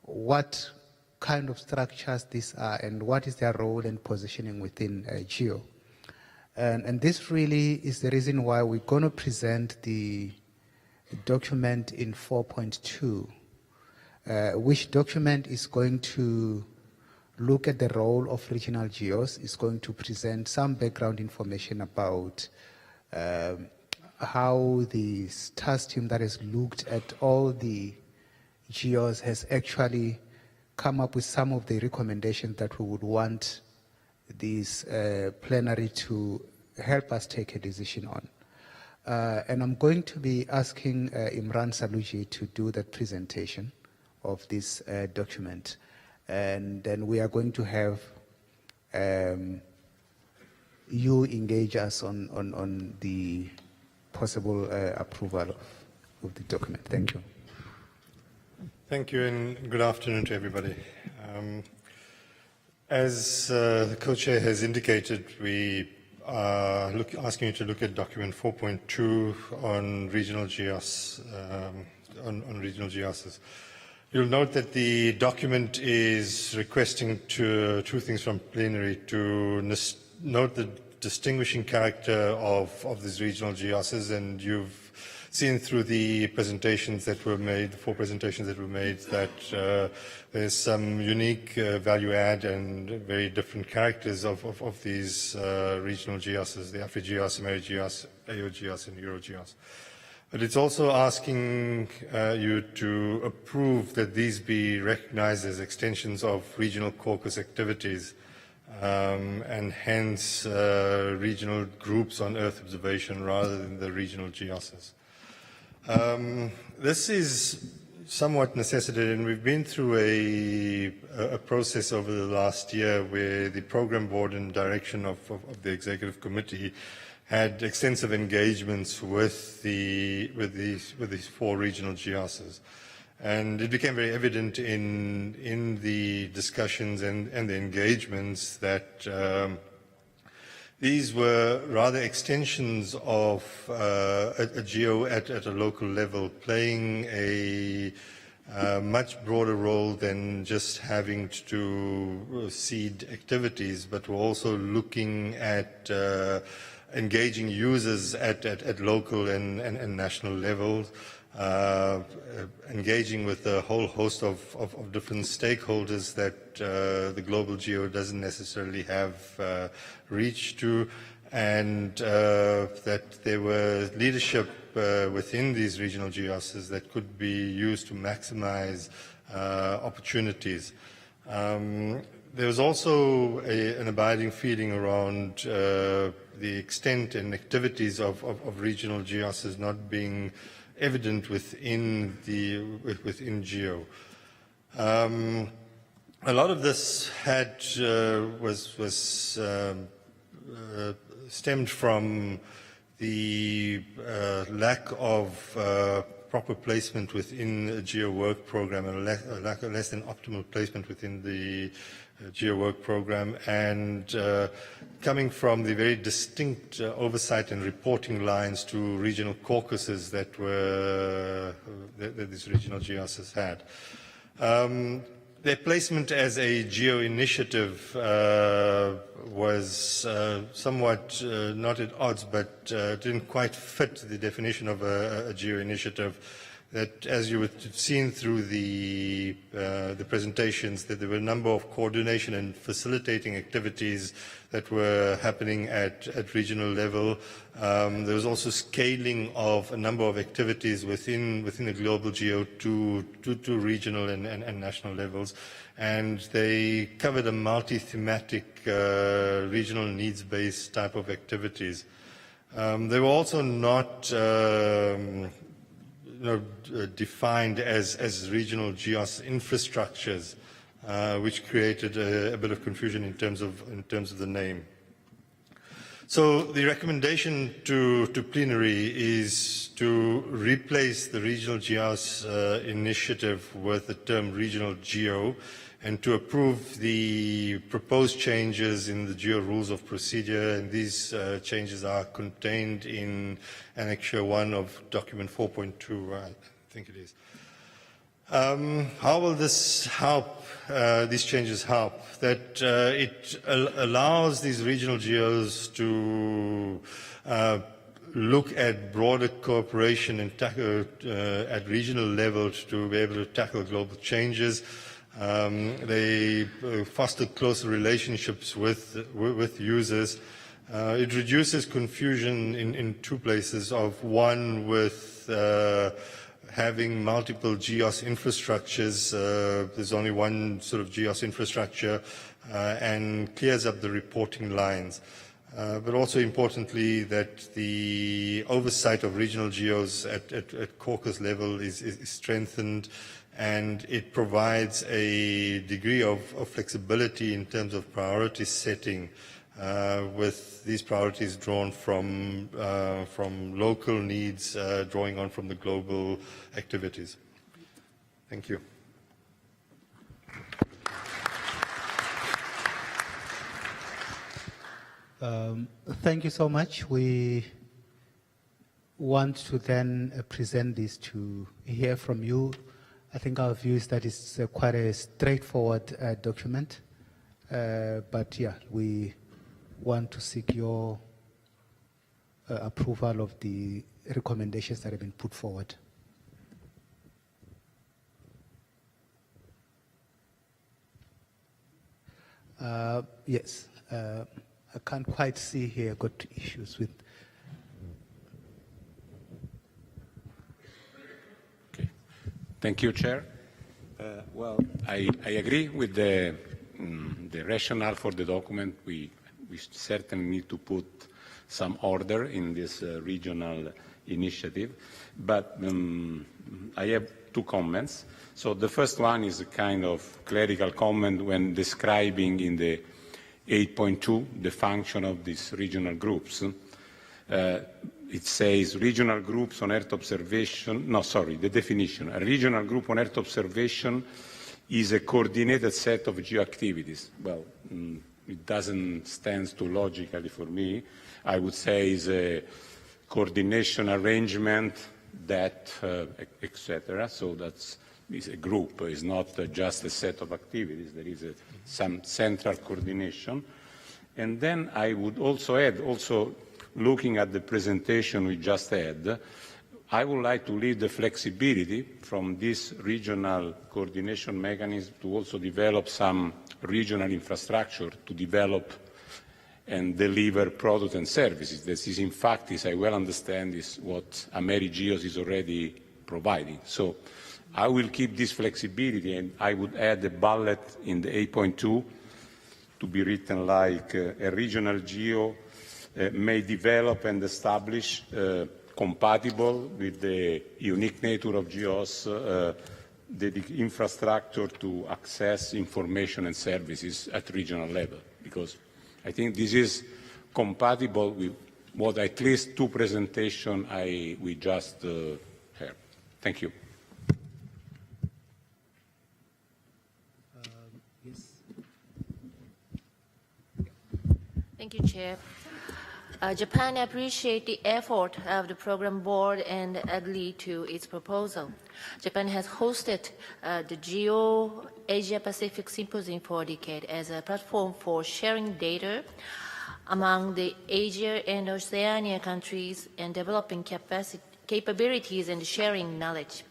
C: what kind of structures these are and what is their role and positioning within GEO. And this really is the reason why we're going to present the document in 4.2, which document is going to look at the role of regional GEOs, is going to present some background information about how the task team that has looked at all the GEOs has actually come up with some of the recommendations that we would want this plenary to help us take a decision on. And I'm going to be asking Imran Saluji to do that presentation of this document. And then we are going to have you engage us on the possible approval of the document. Thank you.
A: Thank you, and good afternoon to everybody. As the co-chair has indicated, we are asking you to look at document 4.2 on regional GEOS, on regional GEOSs. You'll note that the document is requesting two things from plenary: to note the distinguishing character of these regional GEOSs, and you've seen through the presentations that were made, the 4 presentations that were made, that there's some unique value add and very different characters of these regional GEOSs, the AfriGEOSS, AmeriGEOSS, AOGEOSS, and EuroGEOSS. But it's also asking you to approve that these be recognized as extensions of regional caucus activities, and hence regional groups on Earth observation rather than the regional GEOSs. This is somewhat necessitated, and we've been through a process over the last year where the program board and direction of the executive committee had extensive engagements with these 4 regional GEOSs. And it became very evident in the discussions and the engagements that these were rather extensions of a GEO at a local level, playing a much broader role than just having to do seed activities, but were also looking at engaging users at local and national levels, engaging with a whole host of different stakeholders that the global GEO doesn't necessarily have reach to, and that there were leadership within these regional GEOSs that could be used to maximize opportunities. There was also an abiding feeling around the extent and activities of regional GEOSs not being evident within GEO. A lot of this stemmed from the lack of proper placement within a GEO work program, and less than optimal placement within the GEO work program, and coming from the very distinct oversight and reporting lines to regional caucuses that these regional GEOSs had. Their placement as a GEO initiative was somewhat not at odds, but didn't quite fit the definition of a GEO initiative. That, as you would have seen through the presentations, that there were a number of coordination and facilitating activities that were happening at regional level. There was also scaling of a number of activities within the global GEO to regional and national levels, and they covered a multi-thematic regional needs-based type of activities. They were also not defined as regional GEOSS infrastructures, which created a bit of confusion in terms of the name. So the recommendation to plenary is to replace the regional GEOSS initiative with the term regional GEO, and to approve the proposed changes in the GEO rules of procedure, and these changes are contained in Annexure 1 of document 4.2, I think it is. How will this help, these changes help? That it allows these regional GEOs to look at broader cooperation and tackle at regional level to be able to tackle global changes. They foster closer relationships with users. It reduces confusion in two places. Of one, with having multiple GEOSS infrastructures. There's only one sort of GEOSS infrastructure, and clears up the reporting lines. But also importantly, that the oversight of regional GEOs at caucus level is strengthened, and it provides a degree of flexibility in terms of priority setting, with these priorities drawn from local needs, drawing on from the global activities. Thank you.
C: Thank you so much. We want to then present this to hear from you. I think our view is that it's quite a straightforward document, but yeah, we want to seek your approval of the recommendations that have been put forward. Yes, I can't quite see here. I've got issues with.
K: Okay. Thank you, Chair. Well, I agree with the rationale for the document. We certainly need to put some order in this regional initiative, but I have two comments. So the first one is a kind of clerical comment when describing in the 8.2 the function of these regional groups. It says regional groups on Earth observation, no, sorry, the definition. A regional group on Earth observation is a coordinated set of geo-activities. Well, it doesn't stand too logically for me. I would say is a coordination arrangement that, etc. So that's a group. It's not just a set of activities. There is some central coordination. And then I would also add, also looking at the presentation we just had, I would like to leave the flexibility from this regional coordination mechanism to also develop some regional infrastructure to develop and deliver products and services. This is, in fact, as I well understand, is what AmeriGEOSS is already providing. So I will keep this flexibility, and I would add a bullet in the 8.2 to be written like a regional GEO may develop and establish compatible with the unique nature of GEOS the infrastructure to access information and services at regional level, because I think this is compatible with what at least two presentations we just heard. Thank you.
C: Yes.
L: Thank you, Chair. Japan appreciates the effort of the program board and agreed to its proposal. Japan has hosted the GEO-Asia Pacific Symposium for a decade as a platform for sharing data among the Asia and Oceania countries and developing capabilities and sharing knowledge.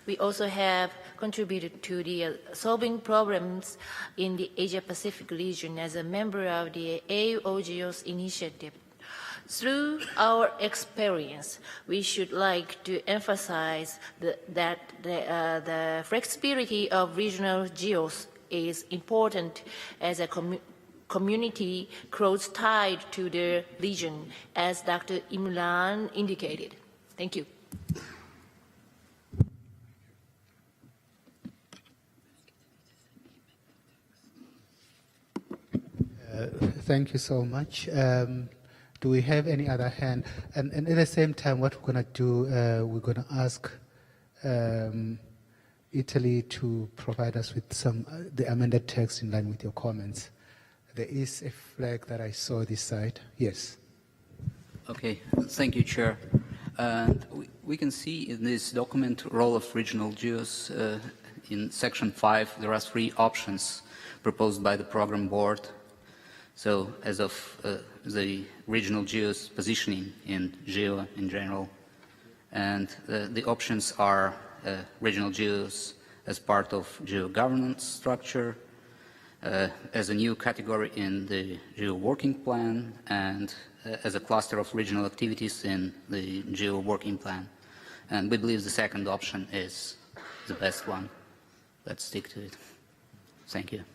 L: We also have contributed to the solving problems in the Asia Pacific region as a member of the AOGEOSS Initiative. Through our experience, we should like to emphasize that the flexibility of regional GEOs is important as a community close tied to the region, as Dr. Imran indicated. Thank you.
C: Thank you so much. Do we have any other hand? And at the same time, what we're going to do, we're going to ask Italy to provide us with the amended text in line with your comments. There is a flag that I saw this side. Yes.
M: Okay, thank you, Chair. We can see in this document role of regional GEOs. In section 5, there are 3 options proposed by the program board. So as of the regional GEOs positioning in GEO in general. And the options are regional GEOs as part of GEO governance structure, as a new category in the GEO working plan, and as a cluster of regional activities in the GEO working plan. And we believe the second option is the best one. Let's stick to it. Thank you.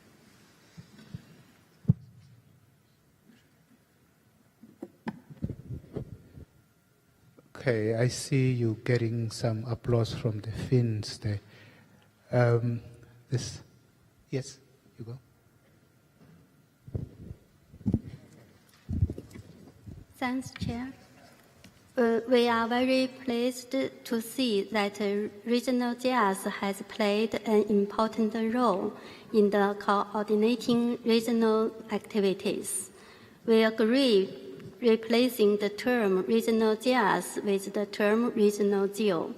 C: Okay, I see you getting some applause from the Finns there. Yes, you go.
N: Thanks, Chair. We are very pleased to see that regional GEOS has played an important role in the coordinating regional activities. We agree replacing the term regional GEOS with the term regional GEO,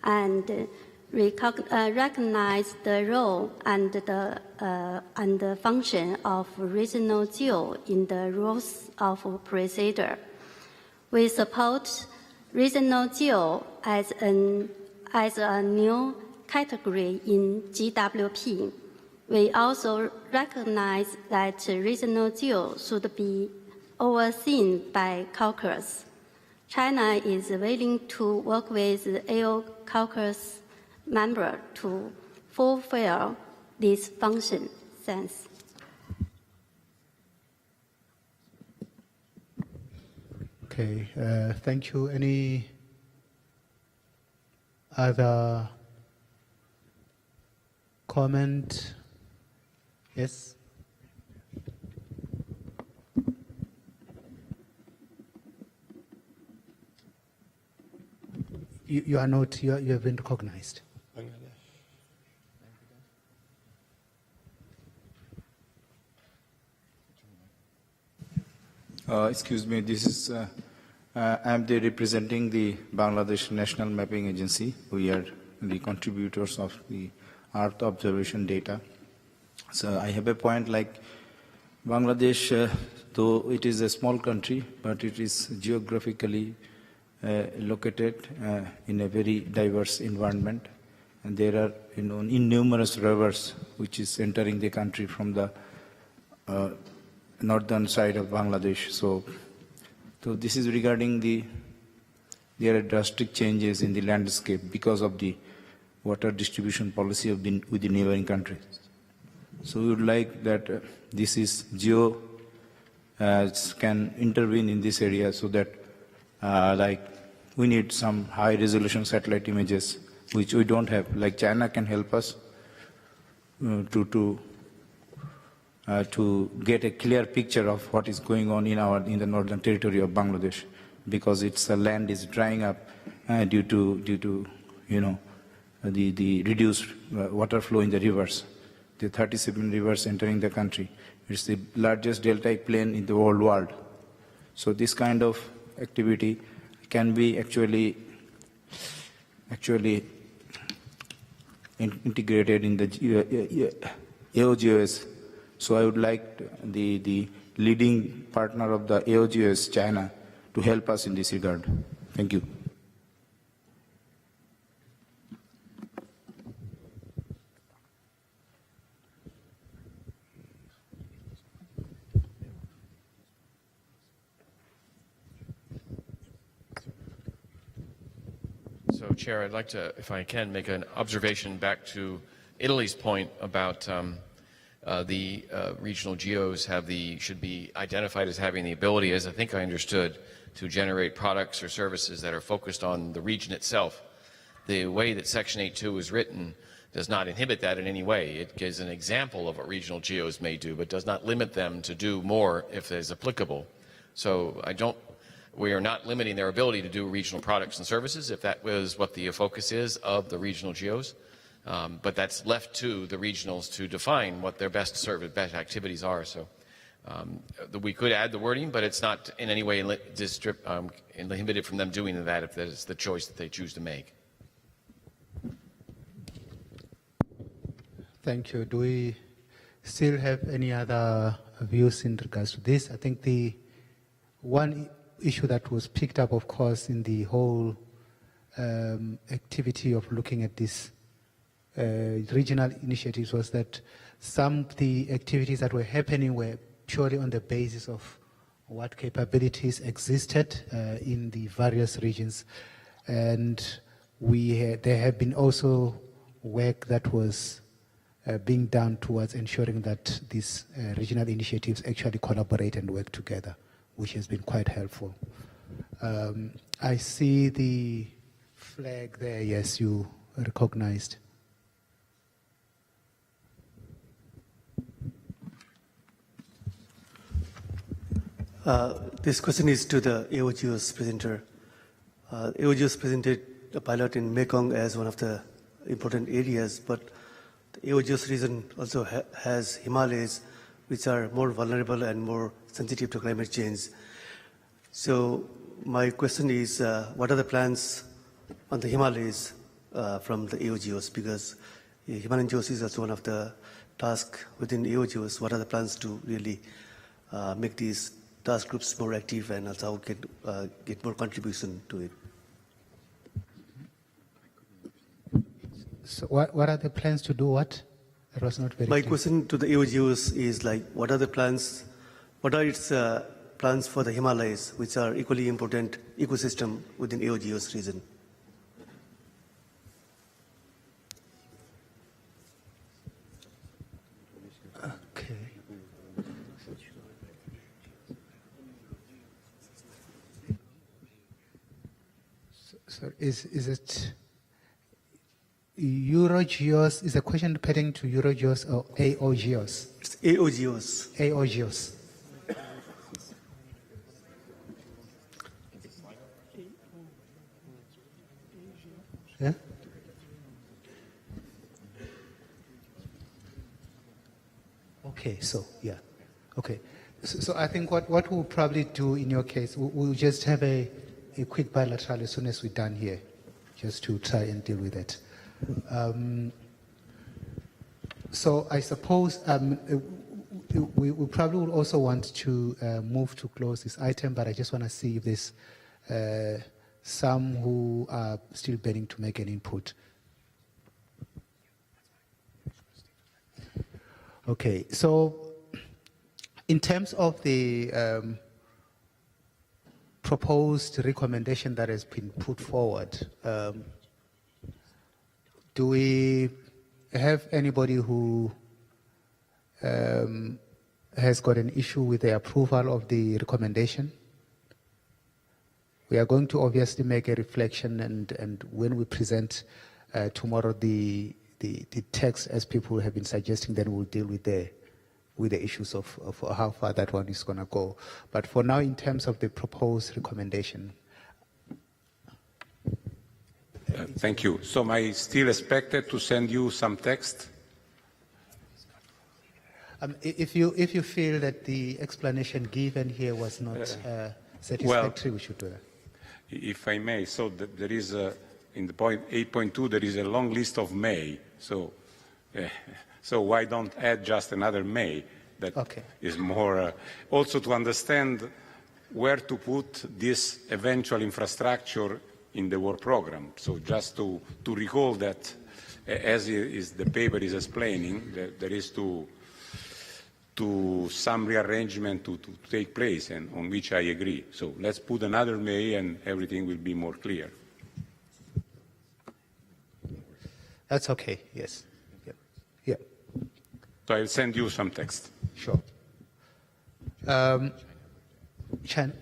N: and recognize the role and the function of regional GEO in the rules of procedure. We support regional GEO as a new category in GWP. We also recognize that regional GEO should be overseen by AOGEOSS. China is willing to work with AOGEOSS members to fulfill this function. Thanks.
C: Okay, thank you. Any other comment? Yes? You are not, you have been recognized.
J: Excuse me, this is, I'm representing the Bangladesh National Mapping Agency. We are the contributors of the Earth observation data. So I have a point like Bangladesh, though it is a small country, but it is geographically located in a very diverse environment. And there are innumerous rivers which is entering the country from the
O: northern side of Bangladesh. So this is regarding there are drastic changes in the landscape because of the water distribution policy of with the neighboring countries. So we would like that this is GEO can intervene in this area so that like we need some high resolution satellite images which we don't have. Like China can help us to get a clear picture of what is going on in the northern territory of Bangladesh, because its land is drying up due to the reduced water flow in the rivers. The 37 rivers entering the country. It's the largest deltaic plain in the whole world. So this kind of activity can be actually integrated in the AOGEOSS. So I would like the leading partner of the AOGEOSS, China, to help us in this regard. Thank you.
P: So, Chair, I'd like to, if I can, make an observation back to Italy's point about the regional geos should be identified as having the ability, as I think I understood, to generate products or services that are focused on the region itself. The way that Section 8.2 is written does not inhibit that in any way. It gives an example of what regional geos may do, but does not limit them to do more if it is applicable. So we are not limiting their ability to do regional products and services, if that was what the focus is of the regional geos. But that's left to the regionals to define what their best activities are. So we could add the wording, but it's not in any way inhibited from them doing that if that is the choice that they choose to make.
C: Thank you. Do we still have any other views in regards to this? I think the one issue that was picked up, of course, in the whole activity of looking at this regional initiatives was that some of the activities that were happening were purely on the basis of what capabilities existed in the various regions. And there have been also work that was being done towards ensuring that these regional initiatives actually collaborate and work together, which has been quite helpful. I see the flag there. Yes, you recognized.
Q: This question is to the AOGEOSS presenter. AOGEOSS presented a pilot in Mekong as one of the important areas, but the AOGEOSS region also has Himalayas, which are more vulnerable and more sensitive to climate change. So my question is, what are the plans on the Himalayas from the AOGEOSS? Because Himalayan GEOS is also one of the tasks within AOGEOSS. What are the plans to really make these task groups more active and also get more contribution to it?
C: So what are the plans to do what? That was not very
Q: My
C: clear.
Q: question to the AOGEOSS is like, what are the plans, what are its plans for the Himalayas, which are equally important ecosystem within AOGEOSS region?
C: Okay. So is it EuroGEOSS? Is the question pertaining to EuroGEOSS or AOGEOSS?
Q: It's AOGEOSS.
C: AOGEOSS. Yeah? Okay, so yeah. Okay. So I think what we'll probably do in your case, we'll just have a quick bilateral as soon as we're done here, just to try and deal with it. So I suppose we probably will also want to move to close this item, but I just want to see if there's some who are still begging to make an input. Okay, so In terms of the proposed recommendation that has been put forward, do we have anybody who has got an issue with the approval of the recommendation? We are going to obviously make a reflection, and when we present tomorrow the text as people have been suggesting, then we'll deal with the issues of how far that one is going to go. But for now, in terms of the proposed recommendation.
K: Thank you. So am I still expected to send you some text?
C: If you feel that the explanation given here was not satisfactory, we should do that.
K: If I may, so there is in the point 8.2 there is a long list of may. So why don't add just another may? That is more also to understand where to put this eventual infrastructure in the work program. So just to recall that, as the paper is explaining, that there is to some rearrangement to take place, and on which I agree. So let's put another may, and everything will be more clear.
C: That's okay. Yes. Yeah.
K: So I'll send you some text.
C: Sure. Chen.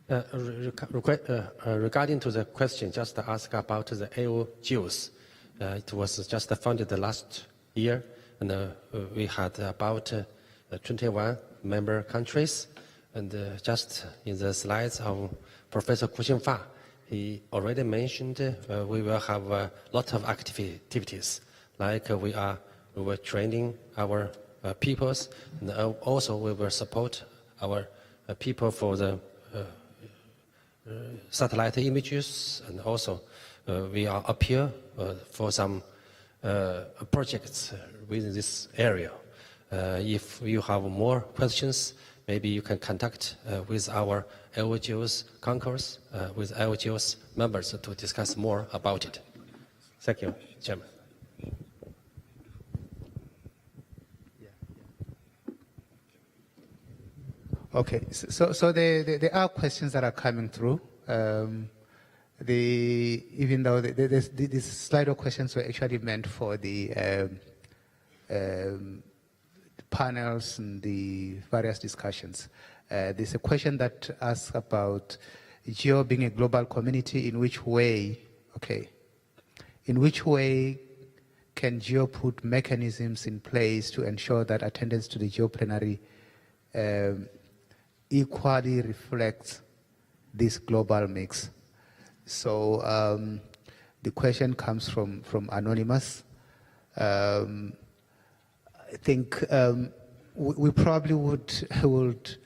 R: Regarding to the question just asked about the AOGEOSS, it was just funded the last year, and we had about 21 member countries. And just in the slides of Professor Kuxingfa, he already mentioned we will have a lot of activities, like we were training our peoples, and also we will support our people for the satellite images, and also we are up here for some projects within this area. If you have more questions, maybe you can contact with our AOGEOSS concourse, with AOGEOSS members to discuss more about it. Thank you, Chairman.
C: Okay, so there are questions that are coming through. Even though these slide of questions were actually meant for the panels and the various discussions. There's a question that asks about GEO being a global community. In which way can GEO put mechanisms in place to ensure that attendance to the GEO plenary equally reflects this global mix? So the question comes from Anonymous. I think we probably would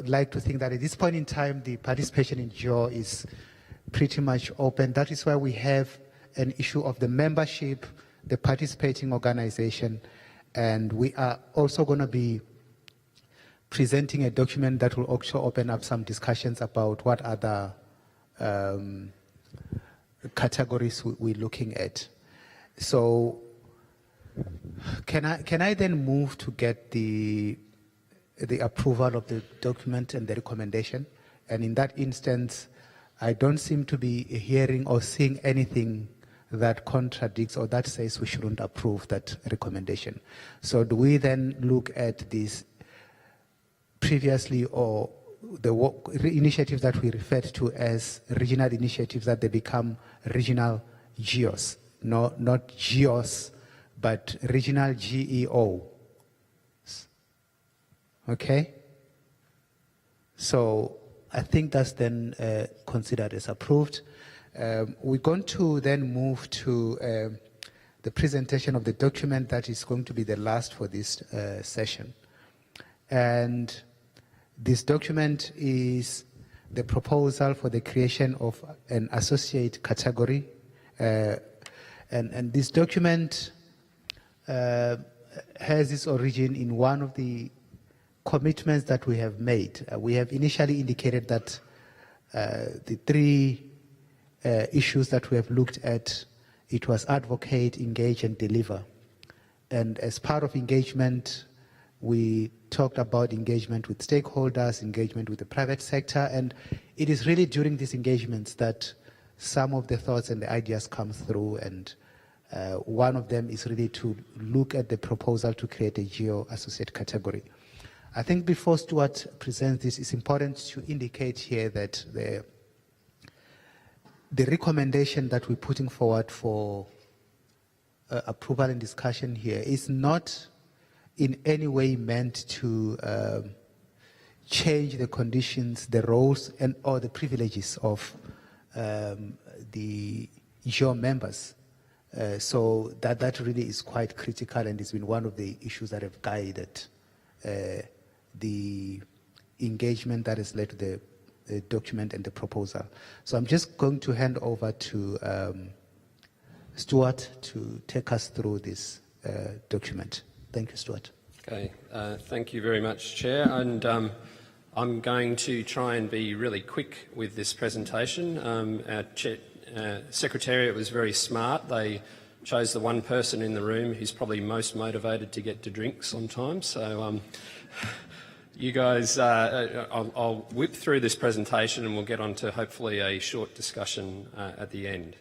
C: like to think that at this point in time the participation in GEO is pretty much open. That is why we have an issue of the membership, the participating organization, and we are also going to be presenting a document that will also open up some discussions about what other categories we're looking at. So can I then move to get the approval of the document and the recommendation? And in that instance, I don't seem to be hearing or seeing anything that contradicts or that says we shouldn't approve that recommendation. So do we then look at this previously, or the initiatives that we referred to as regional initiatives, that they become regional GEOs, not GEOs, but regional GEO. Okay? So I think that's then considered as approved. We're going to then move to the presentation of the document that is going to be the last for this session. And this document is the proposal for the creation of an associate category. And this document has its origin in one of the commitments that we have made. We have initially indicated that the three issues that we have looked at, it was advocate, engage, and deliver. And as part of engagement, we talked about engagement with stakeholders, engagement with the private sector, and it is really during these engagements that some of the thoughts and the ideas come through, and one of them is really to look at the proposal to create a geo-associate category. I think before Stuart presents this, it's important to indicate here that the recommendation that we're putting forward for approval and discussion here is not in any way meant to change the conditions, the roles, and or the privileges of the GEO members. So that really is quite critical, and it's been one of the issues that have guided the engagement that has led to the document and the proposal. So I'm just going to hand over to Stuart to take us through this document. Thank you, Stuart.
S: Okay, thank you very much, Chair. And I'm going to try and be really quick with this presentation. Our Secretariat was very smart. They chose the one person in the room who's probably most motivated to get to drinks on time. So you guys, I'll whip through this presentation and we'll get on to hopefully a short discussion at the end.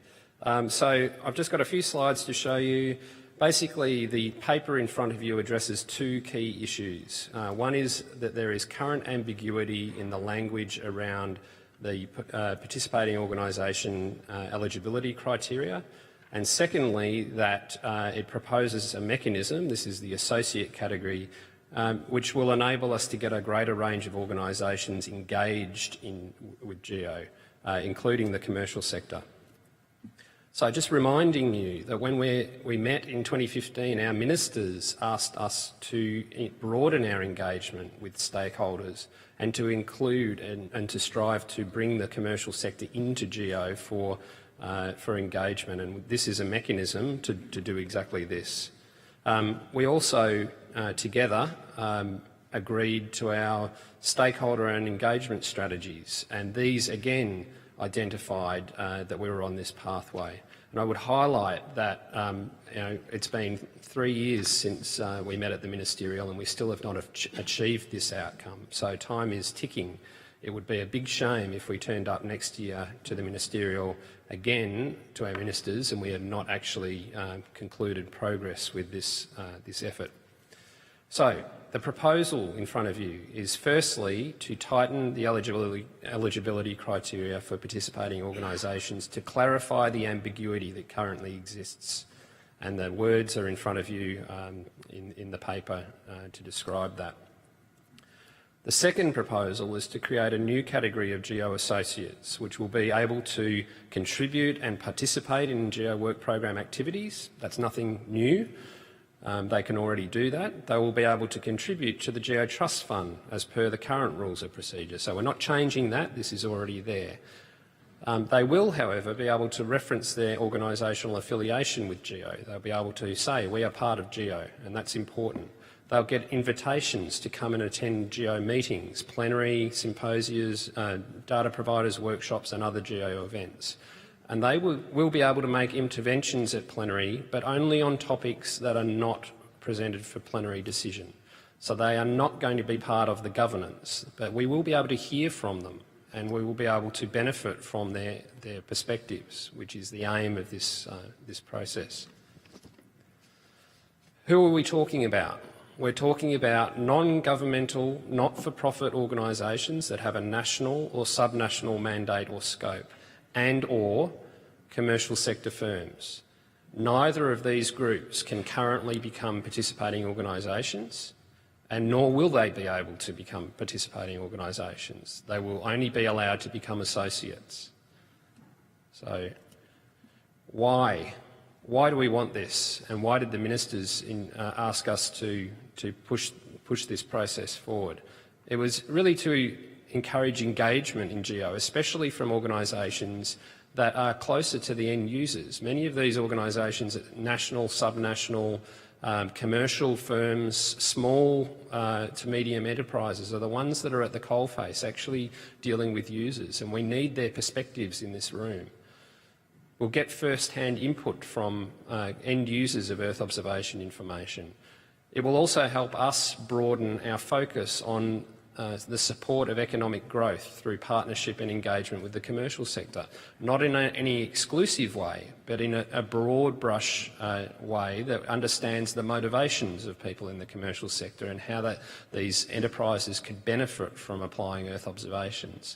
S: So I've just got a few slides to show you. Basically, the paper in front of you addresses two key issues. One is that there is current ambiguity in the language around the participating organisation eligibility criteria, and secondly, that it proposes a mechanism, this is the associate category, which will enable us to get a greater range of organisations engaged with GEO, including the commercial sector. So just reminding you that when we met in 2015, our ministers asked us to broaden our engagement with stakeholders and to include and to strive to bring the commercial sector into GEO for engagement, and this is a mechanism to do exactly this. We also together agreed to our stakeholder and engagement strategies, and these again identified that we were on this pathway. And I would highlight that it's been 3 years since we met at the ministerial and we still have not achieved this outcome. So time is ticking. It would be a big shame if we turned up next year to the ministerial again to our ministers and we had not actually concluded progress with this effort. So the proposal in front of you is firstly to tighten the eligibility criteria for participating organisations to clarify the ambiguity that currently exists, and the words are in front of you in the paper to describe that. The second proposal is to create a new category of GEO associates which will be able to contribute and participate in GEO work program activities. That's nothing new. They can already do that. They will be able to contribute to the GEO Trust Fund as per the current rules of procedure. So we're not changing that, this is already there. They will, however, be able to reference their organisational affiliation with GEO. They'll be able to say, we are part of GEO, and that's important. They'll get invitations to come and attend GEO meetings, plenary, symposiums, data providers, workshops and other GEO events. And they will be able to make interventions at plenary, but only on topics that are not presented for plenary decision. So they are not going to be part of the governance, but we will be able to hear from them and we will be able to benefit from their perspectives, which is the aim of this process. Who are we talking about? We're talking about non-governmental, not-for-profit organisations that have a national or subnational mandate or scope, and or commercial sector firms. Neither of these groups can currently become participating organisations, and nor will they be able to become participating organisations. They will only be allowed to become associates. So why? Why do we want this, and why did the ministers ask us to push this process forward? It was really to encourage engagement in GEO, especially from organisations that are closer to the end users. Many of these organisations, national, subnational, commercial firms, small to medium enterprises, are the ones that are at the coalface actually dealing with users, and we need their perspectives in this room. We'll get first-hand input from end users of Earth observation information. It will also help us broaden our focus on the support of economic growth through partnership and engagement with the commercial sector, not in any exclusive way, but in a broad brush way that understands the motivations of people in the commercial sector and how these enterprises could benefit from applying Earth observations.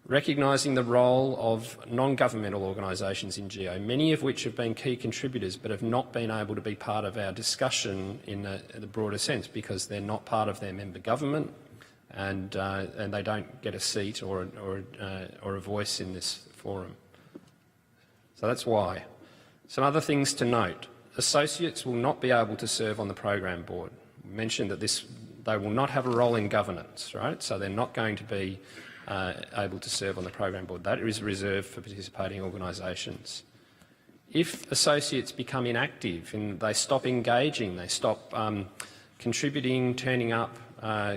S: Recognising the role of non-governmental organisations in GEO, many of which have been key contributors but have not been able to be part of our discussion in the broader sense because they're not part of their member government and they don't get a seat or a voice in this forum. So that's why. Some other things to note. Associates will not be able to serve on the program board. We mentioned that they will not have a role in governance, right? So they're not going to be able to serve on the program board. That is reserved for participating organisations. If associates become inactive and they stop engaging, they stop contributing, turning up,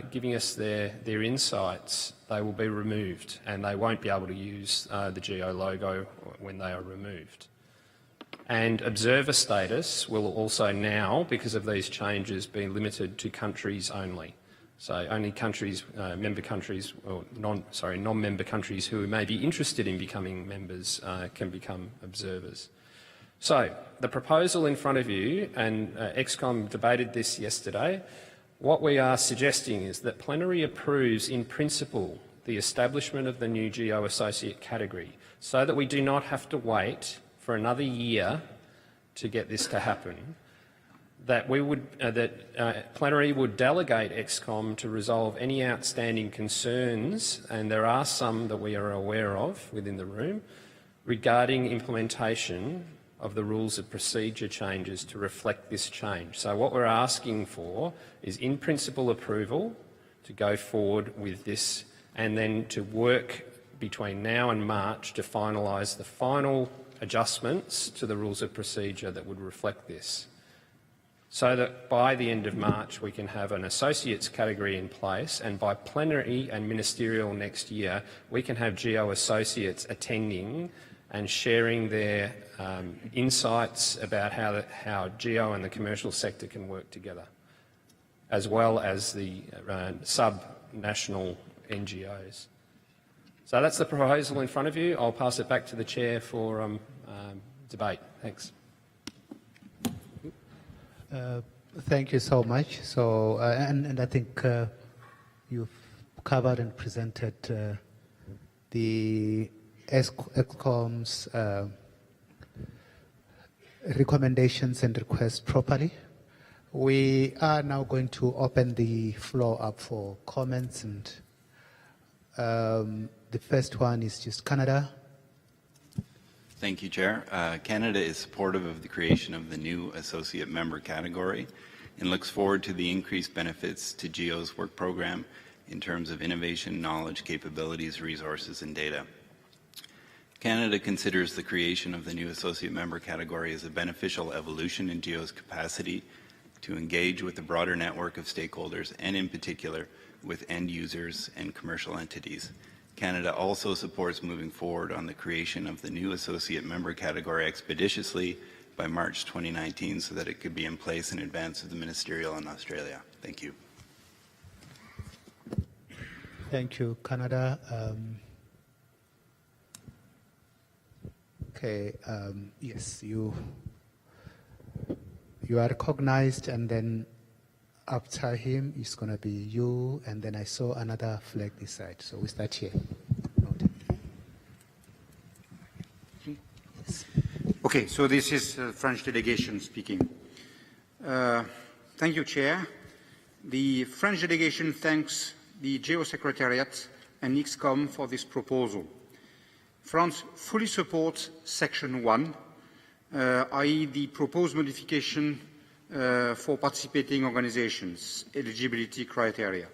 S: giving us their insights, they will be removed and they won't be able to use the GEO logo when they are removed. And observer status will also now, because of these changes, be limited to countries only. So only countries, member countries, or non-member countries who may be interested in becoming members can become observers. So the proposal in front of you, and XCOM debated this yesterday, what we are suggesting is that Plenary approves in principle the establishment of the new GEO associate category so that we do not have to wait for another year to get this to happen. That Plenary would delegate XCOM to resolve any outstanding concerns, and there are some that we are aware of within the room, regarding implementation of the rules of procedure changes to reflect this change. So what we're asking for is in principle approval to go forward with this and then to work between now and March to finalise the final adjustments to the rules of procedure that would reflect this, so that by the end of March we can have an associates category in place, and by plenary and ministerial next year we can have GEO associates attending and sharing their insights about how GEO and the commercial sector can work together, as well as the sub-national NGOs. So that's the proposal in front of you. I'll pass it back to the Chair for debate. Thanks.
C: Thank you so much. So, and I think you've covered and presented the ESCOM's recommendations and requests properly. We are now going to open the floor up for comments, and the first one is just Canada.
T: Thank you, Chair. Canada is supportive of the creation of the new associate member category and looks forward to the increased benefits to GEO's work program in terms of innovation, knowledge, capabilities, resources, and data. Canada considers the creation of the new associate member category as a beneficial evolution in GEO's capacity to engage with the broader network of stakeholders and in particular with end users and commercial entities. Canada also supports moving forward on the creation of the new associate member category expeditiously by March 2019 so that it could be in place in advance of the ministerial in Australia. Thank you.
C: Thank you, Canada. Okay, yes, you are recognized, and then after him it's going to be you, and then I saw another flag this side, so we start here.
U: Okay, so this is French delegation speaking. Thank you, Chair. The French delegation thanks the GEO Secretariat and XCOM for this proposal. France fully supports Section 1, i.e. the proposed modification for participating organizations, eligibility criteria.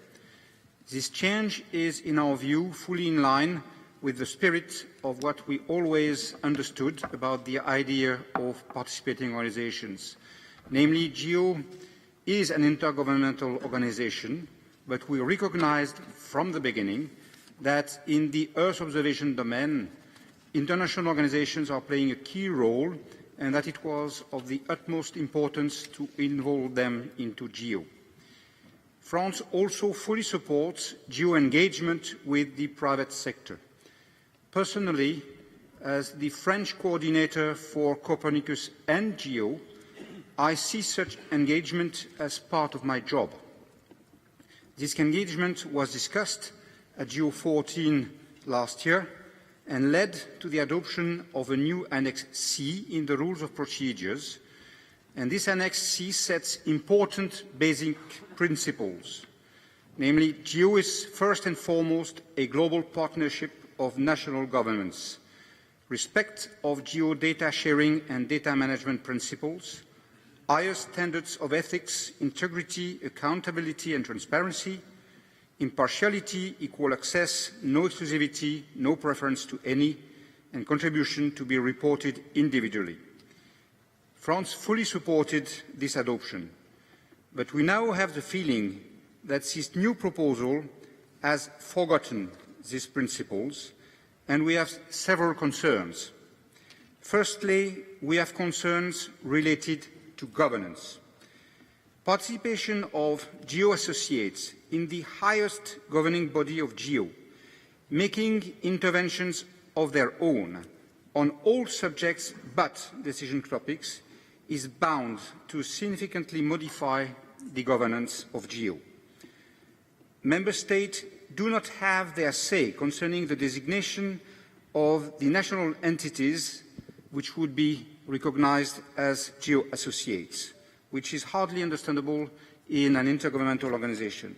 U: This change is, in our view, fully in line with the spirit of what we always understood about the idea of participating organizations. Namely, GEO is an intergovernmental organization, but we recognized from the beginning that in the Earth observation domain, international organizations are playing a key role and that it was of the utmost importance to involve them into GEO. France also fully supports GEO engagement with the private sector. Personally, as the French coordinator for Copernicus and GEO, I see such engagement as part of my job. This engagement was discussed at GEO-14 last year and led to the adoption of a new Annex C in the Rules of Procedures, and this Annex C sets important basic principles. Namely, GEO is first and foremost a global partnership of national governments, respect of GEO data sharing and data management principles, higher standards of ethics, integrity, accountability and transparency, impartiality, equal access, no exclusivity, no preference to any, and contribution to be reported individually. France fully supported this adoption, but we now have the feeling that this new proposal has forgotten these principles, and we have several concerns. Firstly, we have concerns related to governance. Participation of GEO associates in the highest governing body of GEO, making interventions of their own on all subjects but decision topics, is bound to significantly modify the governance of GEO. Member States do not have their say concerning the designation of the national entities which would be recognized as GEO associates, which is hardly understandable in an intergovernmental organization.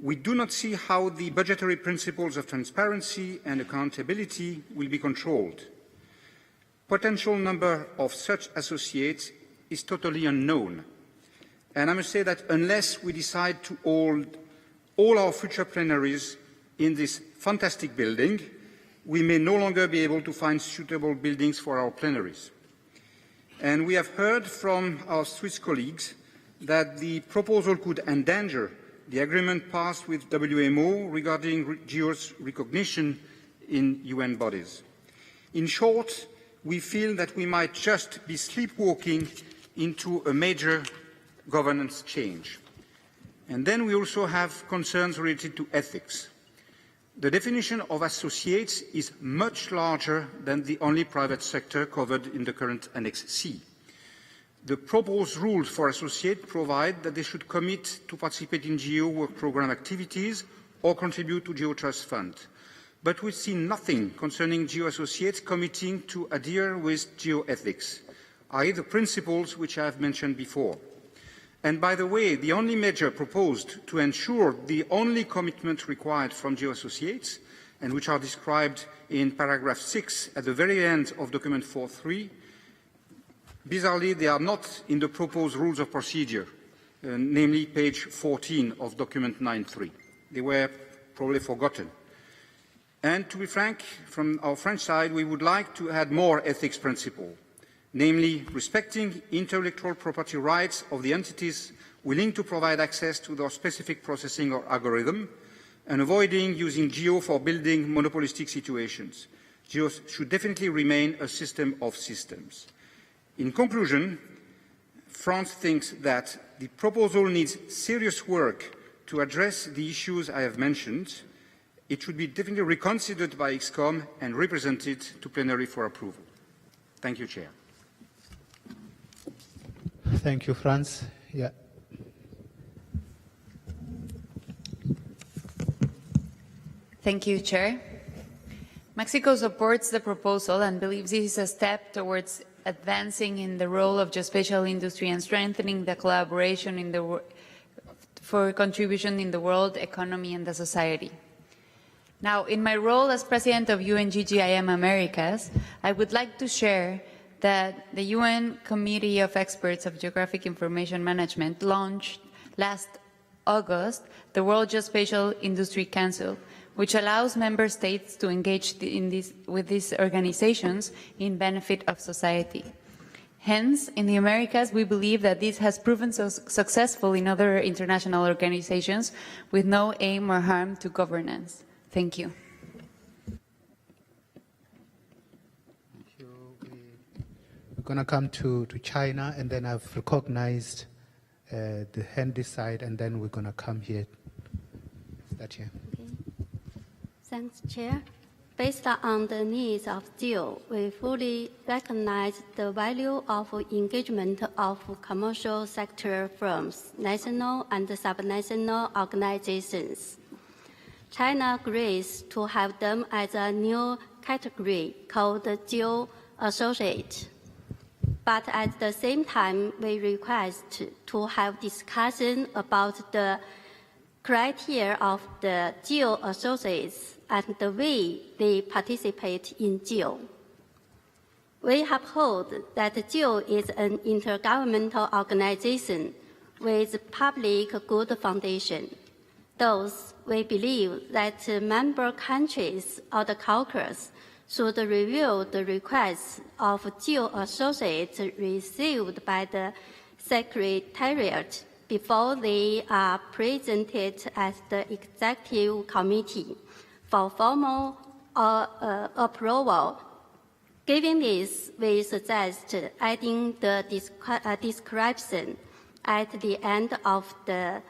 U: We do not see how the budgetary principles of transparency and accountability will be controlled. Potential number of such associates is totally unknown. And I must say that unless we decide to hold all our future plenaries in this fantastic building, we may no longer be able to find suitable buildings for our plenaries. And we have heard from our Swiss colleagues that the proposal could endanger the agreement passed with WMO regarding GEO's recognition in UN bodies. In short, we feel that we might just be sleepwalking into a major governance change. And then we also have concerns related to ethics. The definition of associates is much larger than the only private sector covered in the current Annex C. The proposed rules for associates provide that they should commit to participate in GEO work programme activities or contribute to GEO Trust Fund. But we see nothing concerning GEO associates committing to adhere with GEO ethics, i.e. the principles which I have mentioned before. And by the way, the only measure proposed to ensure the only commitment required from GEO associates, and which are described in paragraph 6 at the very end of document 4.3, bizarrely, they are not in the proposed rules of procedure, namely page 14 of document 9.3. They were probably forgotten. And to be frank, from our French side, we would like to add more ethics principle, namely respecting intellectual property rights of the entities willing to provide access to their specific processing or algorithm, and avoiding using GEO for building monopolistic situations. GEO should definitely remain a system of systems. In conclusion, France thinks that the proposal needs serious work to address the issues I have mentioned. It should be definitely reconsidered by ExCom and represented to plenary for approval. Thank you, Chair.
C: Thank you, Franz. Yeah.
B: Thank you, Chair. Mexico supports the proposal and believes this is a step towards advancing in the role of geospatial industry and strengthening the collaboration in the for contribution in the world economy and the society. Now, in my role as president of UNGGIM AmeriGEOSS, I would like to share that the UN Committee of Experts of Geographic Information Management launched last August the World Geospatial Industry Council, which allows member states to engage with these organizations in benefit of society. Hence, in the Americas, we believe that this has proven successful in other international organizations with no aim or harm to governance. Thank you.
C: going to come to China, and then I've recognized the handy side, and then we're going to come here. Start here.
N: Okay. Thanks, Chair. Based on the needs of GEO, we fully recognize the value of engagement of commercial sector firms, national and subnational organizations. China agrees to have them as a new category called GEO-Associate. But at the same time, we request to have discussion about the criteria of the GEO-Associates and the way they participate in GEO. We uphold that GEO is an intergovernmental organization with public good foundation. Thus, we believe that member countries or the caucus should review the requests of GEO-Associates received by the Secretariat before they are presented at the Executive Committee for formal approval. Given this, we suggest adding the description at the end of the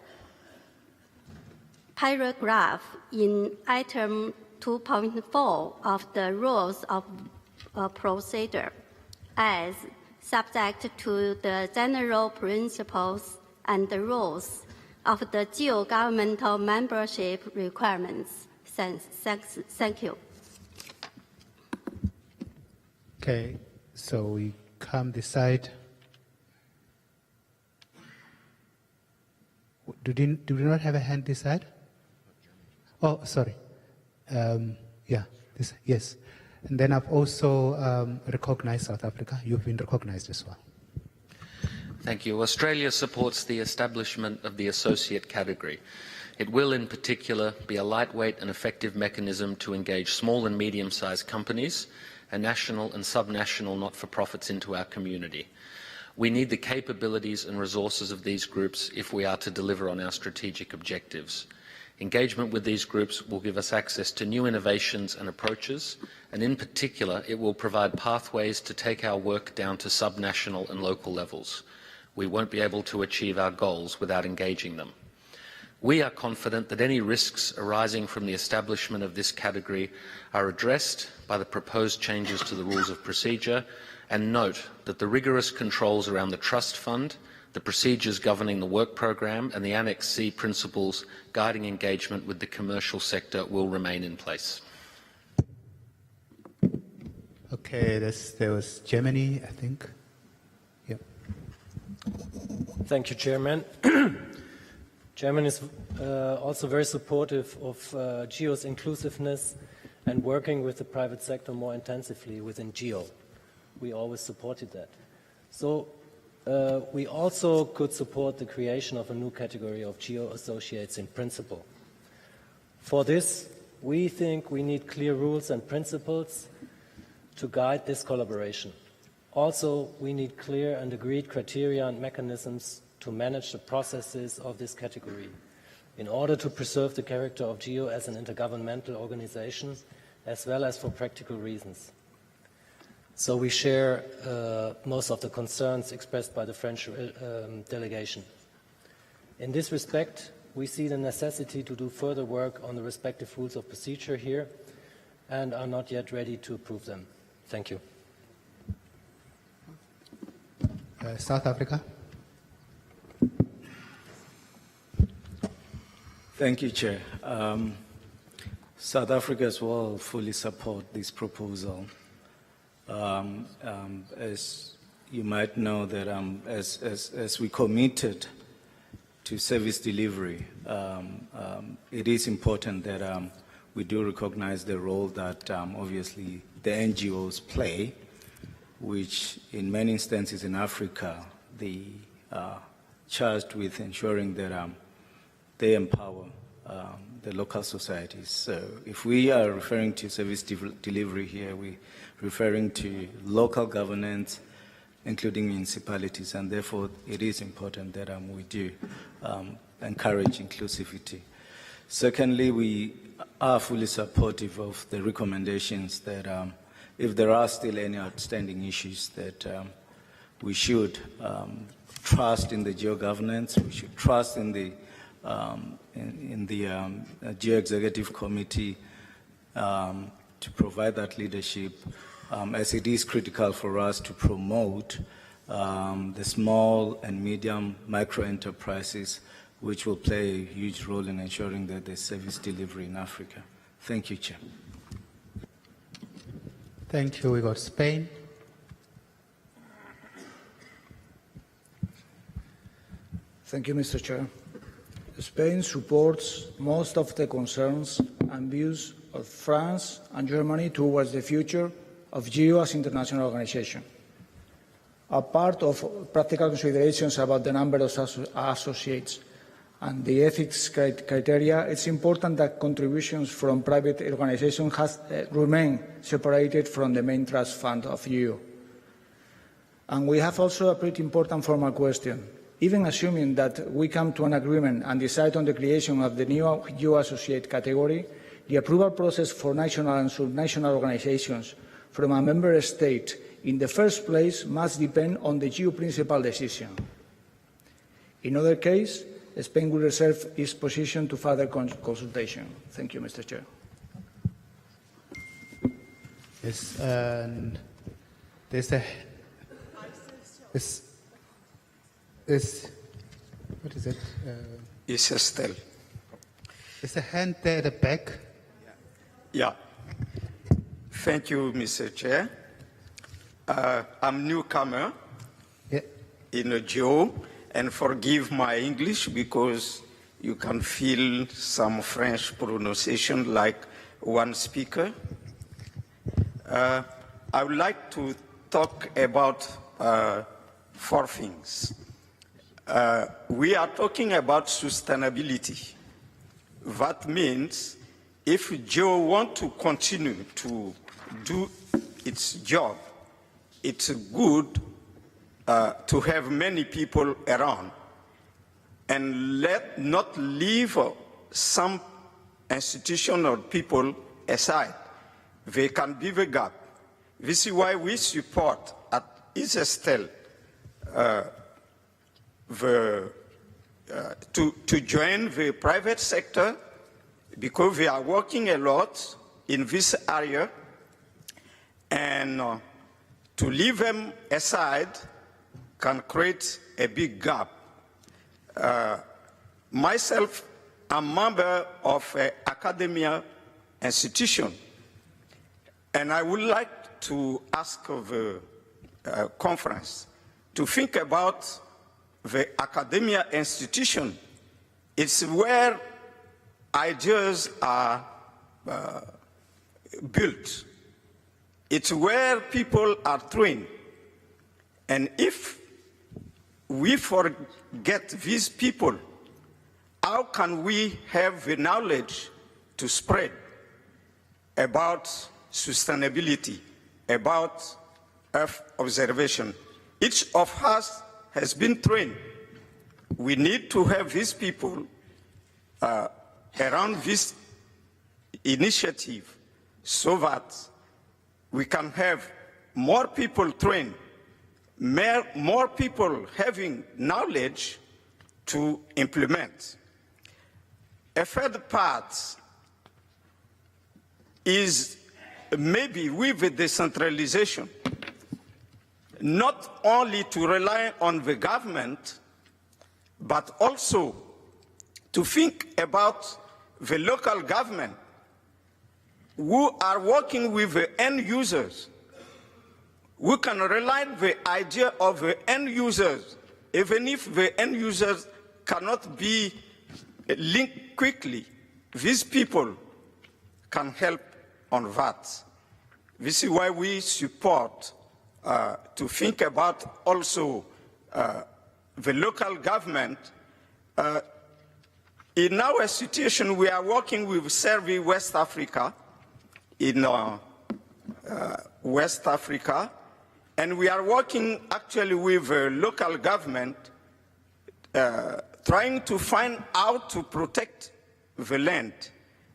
N: paragraph in item 2.4 of the Rules of Procedure as subject to the general principles and the rules of the GEO governmental membership requirements. Thank you.
C: Okay, so we come this side. Do we not have a hand this side? Oh, sorry. Yeah, yes. And then I've also recognized South Africa. You've been recognized as well.
E: Thank you. Australia supports the establishment of the associate category. It will, in particular, be a lightweight and effective mechanism to engage small and medium-sized companies and national and subnational not-for-profits into our community. We need the capabilities and resources of these groups if we are to deliver on our strategic objectives. Engagement with these groups will give us access to new innovations and approaches, and in particular, it will provide pathways to take our work down to subnational and local levels. We won't be able to achieve our goals without engaging them. We are confident that any risks arising from the establishment of this category are addressed by the proposed changes to the rules of procedure, and note that the rigorous controls around the trust fund, the procedures governing the work program and the Annex C principles guiding engagement with the commercial sector will remain in place.
C: Okay, there was Germany, I think. Yep.
V: Thank you, Chairman. Germany is also very supportive of GEO's inclusiveness and working with the private sector more intensively within GEO. We always supported that. So we also could support the creation of a new category of GEO associates in principle. For this, we think we need clear rules and principles to guide this collaboration. Also, we need clear and agreed criteria and mechanisms to manage the processes of this category in order to preserve the character of GEO as an intergovernmental organization, as well as for practical reasons. So we share most of the concerns expressed by the French delegation. In this respect, we see the necessity to do further work on the respective rules of procedure here and are not yet ready to approve them. Thank you.
C: South Africa.
J: Thank you, Chair. South Africa as well fully support this proposal. As you might know, that as we committed to service delivery, it is important that we do recognize the role that obviously the NGOs play, which in many instances in Africa, they are charged with ensuring that they empower the local societies. So if we are referring to service delivery here, we're referring to local governance, including municipalities, and therefore it is important that we do encourage inclusivity. Secondly, we are fully supportive of the recommendations that if there are still any outstanding issues, that we should trust in the geo-governance, we should trust in the Geo-Executive Committee to provide that leadership, as it is critical for us to promote the small and medium micro-enterprises, which will play a huge role in ensuring that there's service delivery in Africa. Thank you, Chair.
C: Thank you. We got Spain.
D: Thank you, Mr. Chair. Spain supports most of the concerns and views of France and Germany towards the future of GEO as international organization. Apart of practical considerations about the number of associates and the ethics criteria, it's important that contributions from private organizations remain separated from the main trust fund of GEO. And we have also a pretty important formal question. Even assuming that we come to an agreement and decide on the creation of the new GEO associate category, the approval process for national and subnational organizations from a member state in the first place must depend on the GEO principal decision. In other case, Spain will reserve its position to further consultation. Thank you, Mr. Chair.
C: Yes, and there's a... what is it?
F: It's Estelle.
C: There's a hand there at the back.
F: Yeah. Thank you, Mr. Chair. I'm newcomer in GEO, and forgive my English because you can feel some French pronunciation like one speaker. I would like to talk about 4 things. We are talking about sustainability. That means if GEO wants to continue to do its job, it's good to have many people around and not leave some institution or people aside. They can be the gap. This is why we support at EuroGEOSS to join the private sector because they are working a lot in this area, and to leave them aside can create a big gap. Myself, I'm a member of an academia institution, and I would like to ask the conference to think about the academia institution. It's where ideas are built. It's where people are trained. And if we forget these people, how can we have the knowledge to spread about sustainability, about Earth observation? Each of us has been trained. We need to have these people around this initiative so that we can have more people trained, more people having knowledge to implement. A third part is maybe with the decentralization, not only to rely on the government, but also to think about the local government who are working with the end users. We can rely on the idea of the end users, even if the end users cannot be linked quickly. These people can help on that. This is why we support to think about also the local government. In our situation, we are working with Survey West Africa, in West Africa, and we are working actually with local government, trying to find how to protect the land.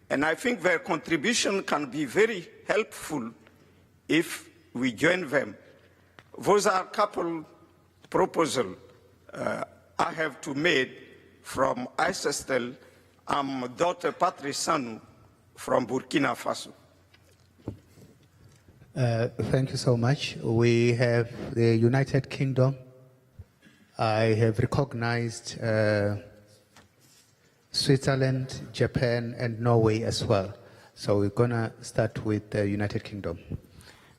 F: And I think their contribution can be very helpful if we join them. Those are a couple proposal I have to make from Isestel. I'm Dr. Patrice Sanu from Burkina Faso.
G: Thank you so much. We have the United Kingdom. I have recognized Switzerland, Japan, and Norway as well. So we're going to start with the United Kingdom.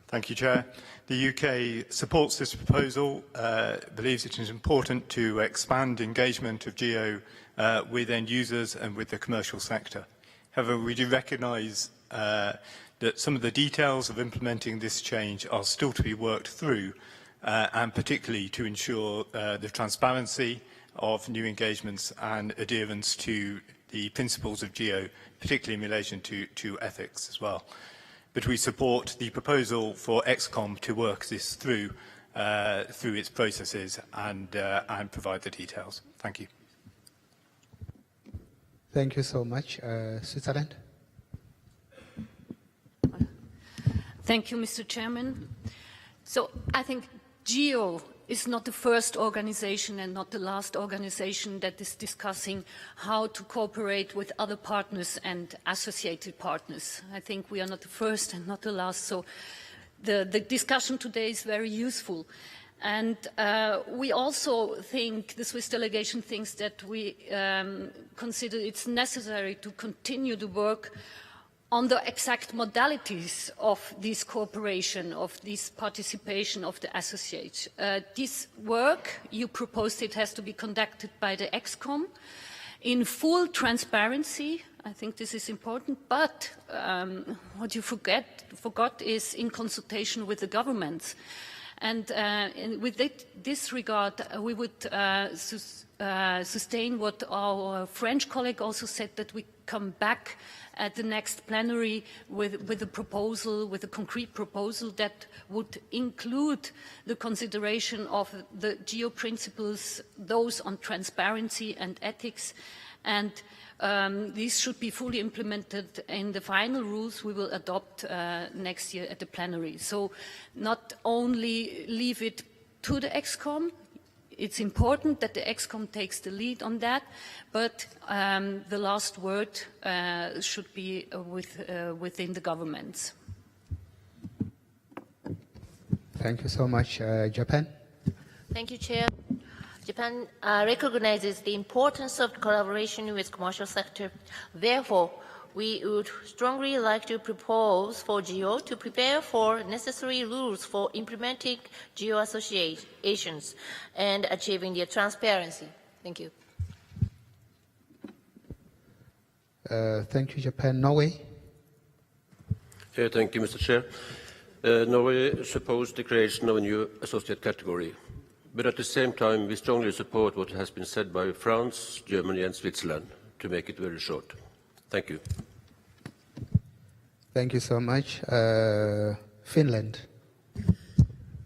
H: Thank you, Chair. The UK supports this proposal, believes it is important to expand engagement of GEO with end users and with the commercial sector. However, we do recognise that some of the details of implementing this change are still to be worked through, and particularly to ensure the transparency of new engagements and adherence to the principles of GEO, particularly in relation to ethics as well. But we support the proposal for ExCom to work this through its processes and provide the details. Thank you.
G: Thank you so much. Switzerland.
W: Thank you, Mr. Chairman. So I think GEO is not the first organization and not the last organization that is discussing how to cooperate with other partners and associated partners. I think we are not the first and not the last, so the discussion today is very useful. And we also think, the Swiss delegation thinks that we consider it's necessary to continue the work on the exact modalities of this cooperation, of this participation of the associates. This work, you proposed it has to be conducted by the ExCom in full transparency. I think this is important, but what you forgot is in consultation with the governments. And with this regard, we would sustain what our French colleague also said, that we come back at the next plenary with a proposal, with a concrete proposal that would include the consideration of the GEO principles, those on transparency and ethics, and these should be fully implemented in the final rules we will adopt next year at the plenary. So not only leave it to the ExCom, it's important that the ExCom takes the lead on that, but the last word should be within the governments.
G: Thank you so much. Japan.
L: Thank you, Chair. Japan recognizes the importance of collaboration with the commercial sector. Therefore, we would strongly like to propose for GEO to prepare for necessary rules for implementing GEO associations and achieving their transparency. Thank you.
G: Thank you, Japan. Norway.
X: Thank you, Mr. Chair. Norway supports the creation of a new associate category, but at the same time we strongly support what has been said by France, Germany and Switzerland, to make it very short. Thank you.
G: Thank you so much. Finland.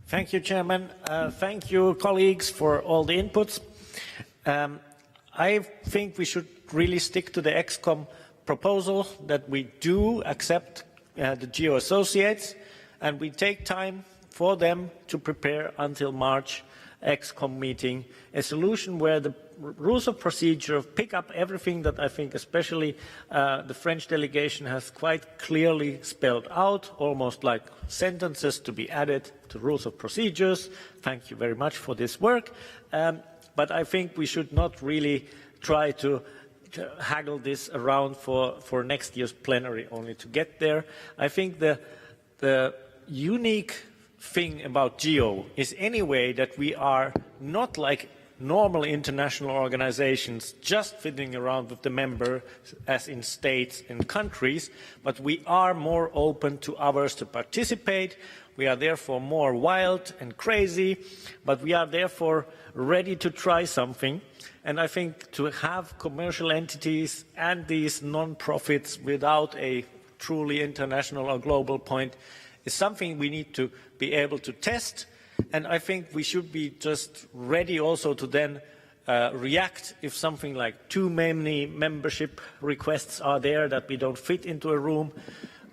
Y: Thank you, Chairman. Thank you, colleagues, for all the inputs. I think we should really stick to the ExCom proposal, that we do accept the GEO associates, and we take time for them to prepare until March ExCom meeting a solution where the rules of procedure pick up everything that I think especially the French delegation has quite clearly spelled out, almost like sentences to be added to rules of procedures. Thank you very much for this work. But I think we should not really try to haggle this around for next year's plenary only to get there. I think the unique thing about GEO is anyway that we are not like normal international organizations just fiddling around with the members as in states and countries, but we are more open to others to participate. We are therefore more wild and crazy, but we are therefore ready to try something. And I think to have commercial entities and these non-profits without a truly international or global point is something we need to be able to test, and I think we should be just ready also to then react if something like too many membership requests are there that we don't fit into a room.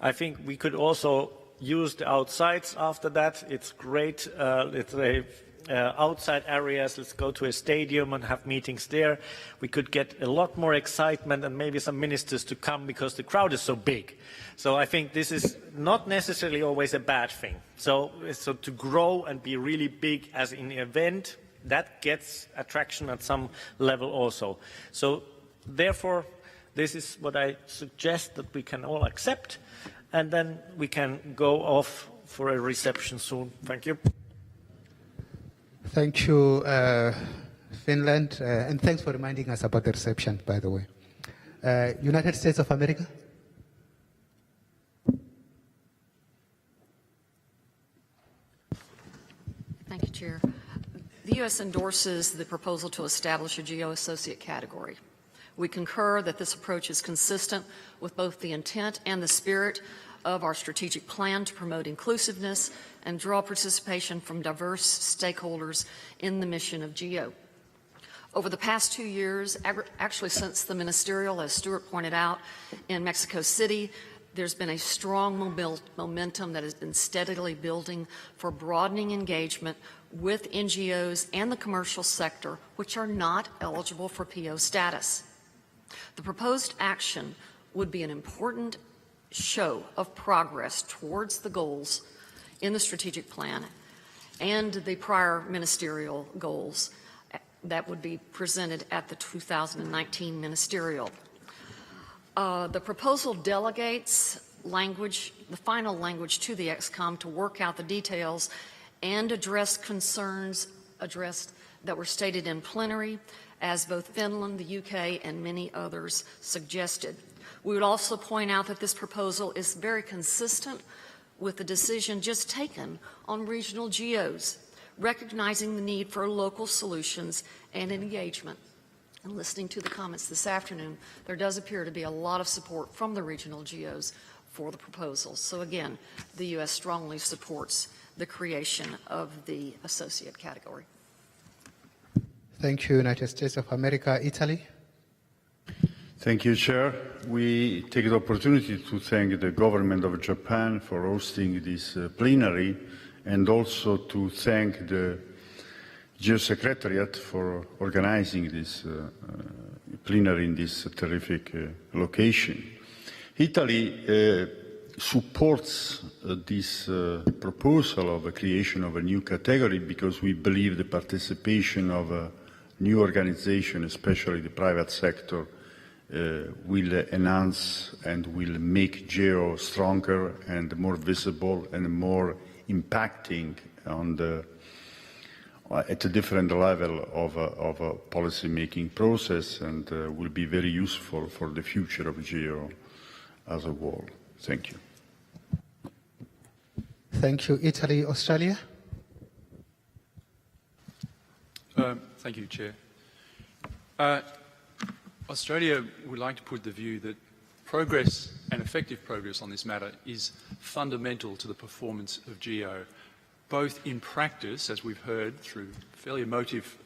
Y: I think we could also use the outsides after that. It's great. Let's say outside areas. Let's go to a stadium and have meetings there. We could get a lot more excitement and maybe some ministers to come because the crowd is so big. So I think this is not necessarily always a bad thing. So to grow and be really big as an event, that gets attraction at some level also. So therefore, this is what I suggest that we can all accept, and then we can go off for a reception soon. Thank you.
G: Thank you, Finland, and thanks for reminding us about the reception, by the way. United States of America?
A: Thank you, Chair. The U.S. endorses the proposal to establish a GEO associate category. We concur that this approach is consistent with both the intent and the spirit of our strategic plan to promote inclusiveness and draw participation from diverse stakeholders in the mission of GEO. Over the past 2 years, actually since the ministerial, as Stuart pointed out, in Mexico City, there's been a strong momentum that has been steadily building for broadening engagement with NGOs and the commercial sector, which are not eligible for PO status. The proposed action would be an important show of progress towards the goals in the strategic plan and the prior ministerial goals that would be presented at the 2019 ministerial. The proposal delegates language, the final language, to the ExCom to work out the details and address concerns that were stated in plenary, as both Finland, the UK, and many others suggested. We would also point out that this proposal is very consistent with the decision just taken on regional GEOs, recognizing the need for local solutions and engagement. And listening to the comments this afternoon, there does appear to be a lot of support from the regional GEOs for the proposal. So again, the U.S. strongly supports the creation of the associate category.
G: Thank you, United States of America. Italy?
I: Thank you, Chair. We take the opportunity to thank the government of Japan for hosting this plenary, and also to thank the GEO Secretariat for organizing this plenary in this terrific location. Italy supports this proposal of a creation of a new category because we believe the participation of a new organization, especially the private sector, will enhance and will make GEO stronger and more visible and more impacting on the at a different level of a policy-making process, and will be very useful for the future of GEO as a whole. Thank you.
G: Thank you. Italy, Australia?
M: Thank you, Chair. Australia would like to put the view that progress and effective progress on this matter is fundamental to the performance of GEO, both in practice, as we've heard through fairly emotive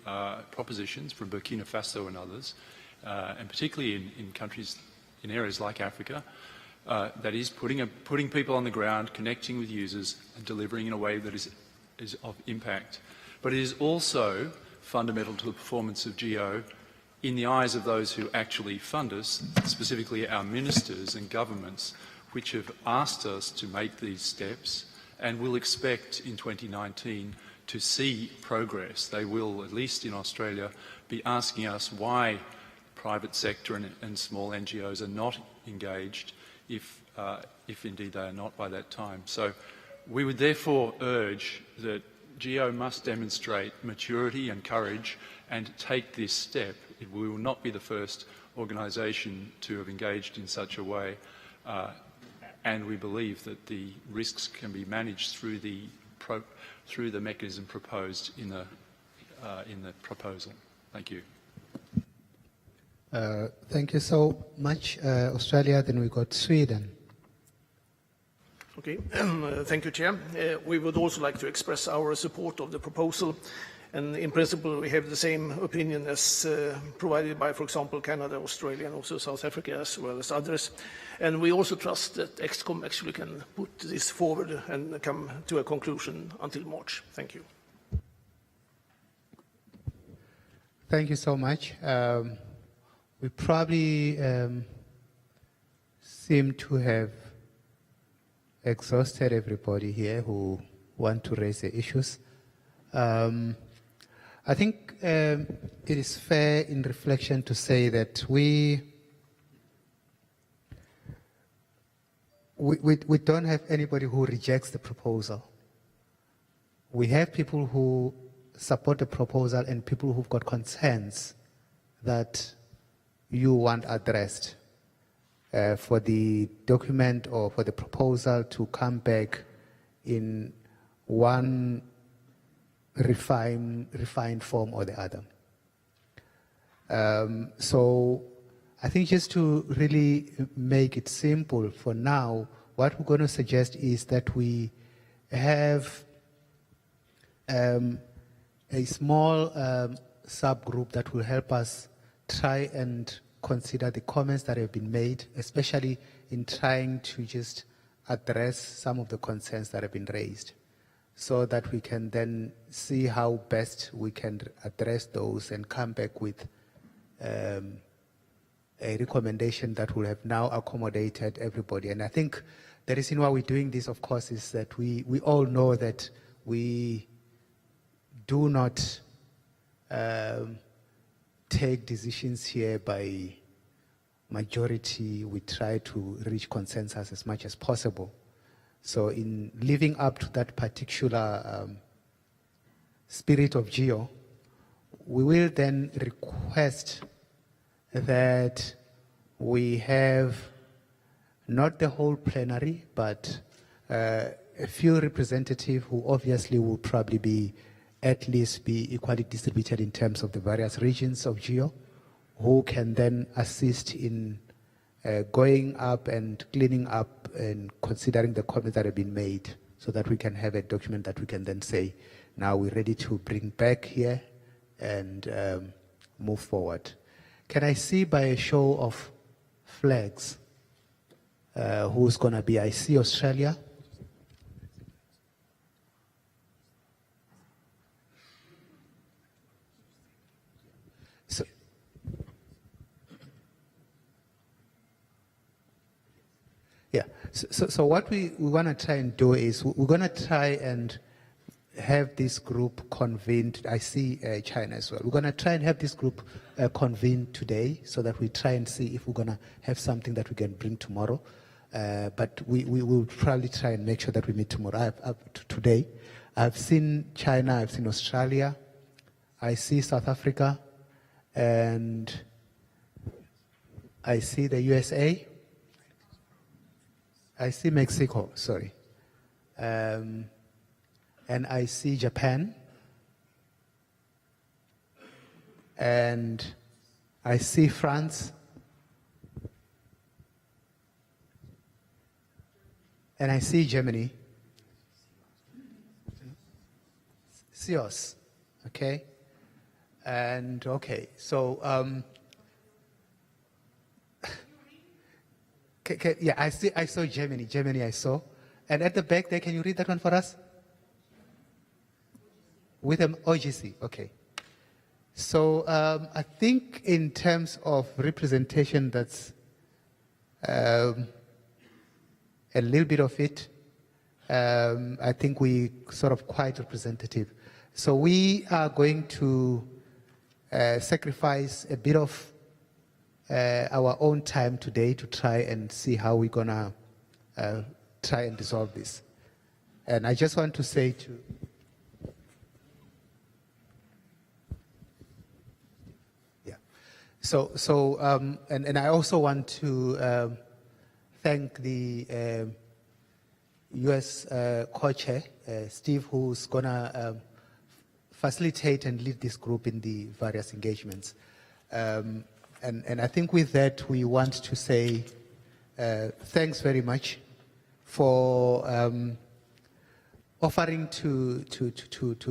M: propositions from Burkina Faso and others, and particularly in countries, in areas like Africa, that is putting people on the ground, connecting with users, and delivering in a way that is of impact. But it is also fundamental to the performance of GEO in the eyes of those who actually fund us, specifically our ministers and governments, which have asked us to make these steps and will expect in 2019 to see progress. They will, at least in Australia, be asking us why private sector and small NGOs are not engaged, if indeed they are not by that time. So we would therefore urge that GEO must demonstrate maturity and courage and take this step. We will not be the first organisation to have engaged in such a way, and we believe that the risks can be managed through the mechanism proposed in the proposal. Thank you.
G: Thank you so much, Australia. Then we got Sweden.
K: Okay, thank you, Chair. We would also like to express our support of the proposal, and in principle we have the same opinion as provided by, for example, Canada, Australia, and also South Africa, as well as others. And we also trust that ExCom actually can put this forward and come to a conclusion until March. Thank you.
G: Thank you so much. We probably seem to have exhausted everybody here who want to raise the issues. I think it is fair in reflection to say that we don't have anybody who rejects the proposal. We have people who support the proposal and people who've got concerns that you want addressed for the document or for the proposal to come back in one refined form or the other. So I think just to really make it simple for now, what we're going to suggest is that we have a small subgroup that will help us try and consider the comments that have been made, especially in trying to just address some of the concerns that have been raised, so that we can then see how best we can address those and come back with a recommendation that will have now accommodated everybody. And I think the reason why we're doing this, of course, is that we all know that we do not take decisions here by majority. We try to reach consensus as much as possible. So in living up to that particular spirit of GEO, we will then request that we have not the whole plenary, but a few representatives who obviously will probably be at least be equally distributed in terms of the various regions of GEO, who can then assist in going up and cleaning up and considering the comments that have been made, so that we can have a document that we can then say, now we're ready to bring back here and move forward. Can I see by a show of flags who's going to be? I see Australia. Yeah, so what we want to try and do is we're going to try and have this group convened. I see China as well. We're going to try and have this group convened today, so that we try and see if we're going to have something that we can bring tomorrow. But we will probably try and make sure that we meet tomorrow. Today, I've seen China, I've seen Australia, I see South Africa, and I see the USA. I see Mexico, sorry. And I see Japan. And I see France. And I see Germany. GEOSS, okay? And okay, so yeah, I saw Germany. Germany I saw. And at the back there, can you read that one for us? With an OGC, okay. So I think in terms of representation, that's a little bit of it. I think we sort of quite representative. So we are going to sacrifice a bit of our own time today to try and see how we're going to try and resolve this. And I just want to say to... Yeah. So and I also want to thank the U.S. co-chair, Steve, who's going to facilitate and lead this group in the various engagements. And I think with that, we want to say thanks very much for offering to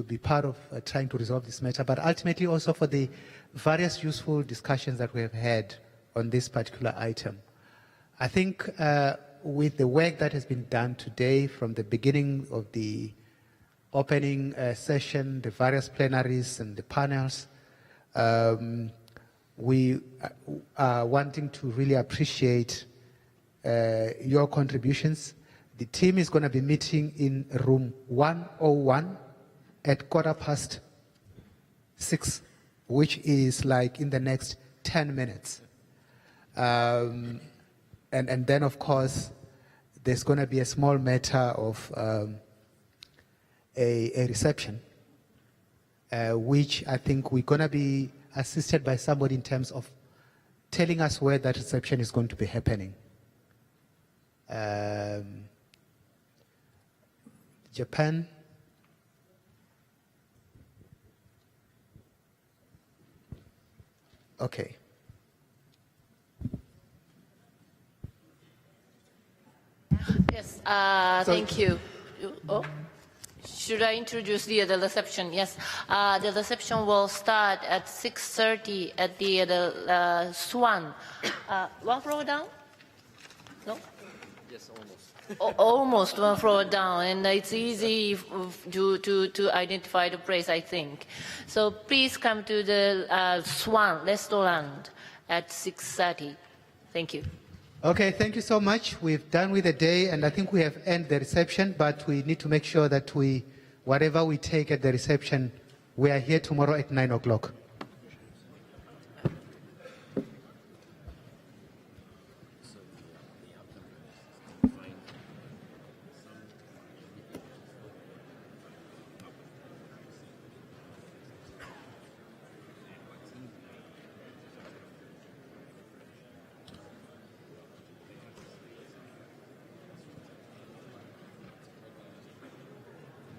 G: be part of trying to resolve this matter, but ultimately also for the various useful discussions that we have had on this particular item. I think with the work that has been done today from the beginning of the opening session, the various plenaries and the panels, we are wanting to really appreciate your contributions. The team is going to be meeting in room 101 at 6:15, which is like in the next 10 minutes. And then, of course, there's going to be a small matter of a reception, which I think we're going to be assisted by somebody in terms of telling us where that reception is going to be happening. Japan. Okay.
L: Yes, thank you. Oh, should I introduce the reception? Yes, the reception will start at 6:30 at the Swan. One floor down? No?
E: Yes, almost.
L: Almost one floor down, and it's easy to identify the place, I think. So please come to the Swan restaurant at 6:30. Thank you.
G: Okay, thank you so much. We've done with the day, and I think we have ended the reception, but we need to make sure that whatever we take at the reception, we are here tomorrow at 9 o'clock.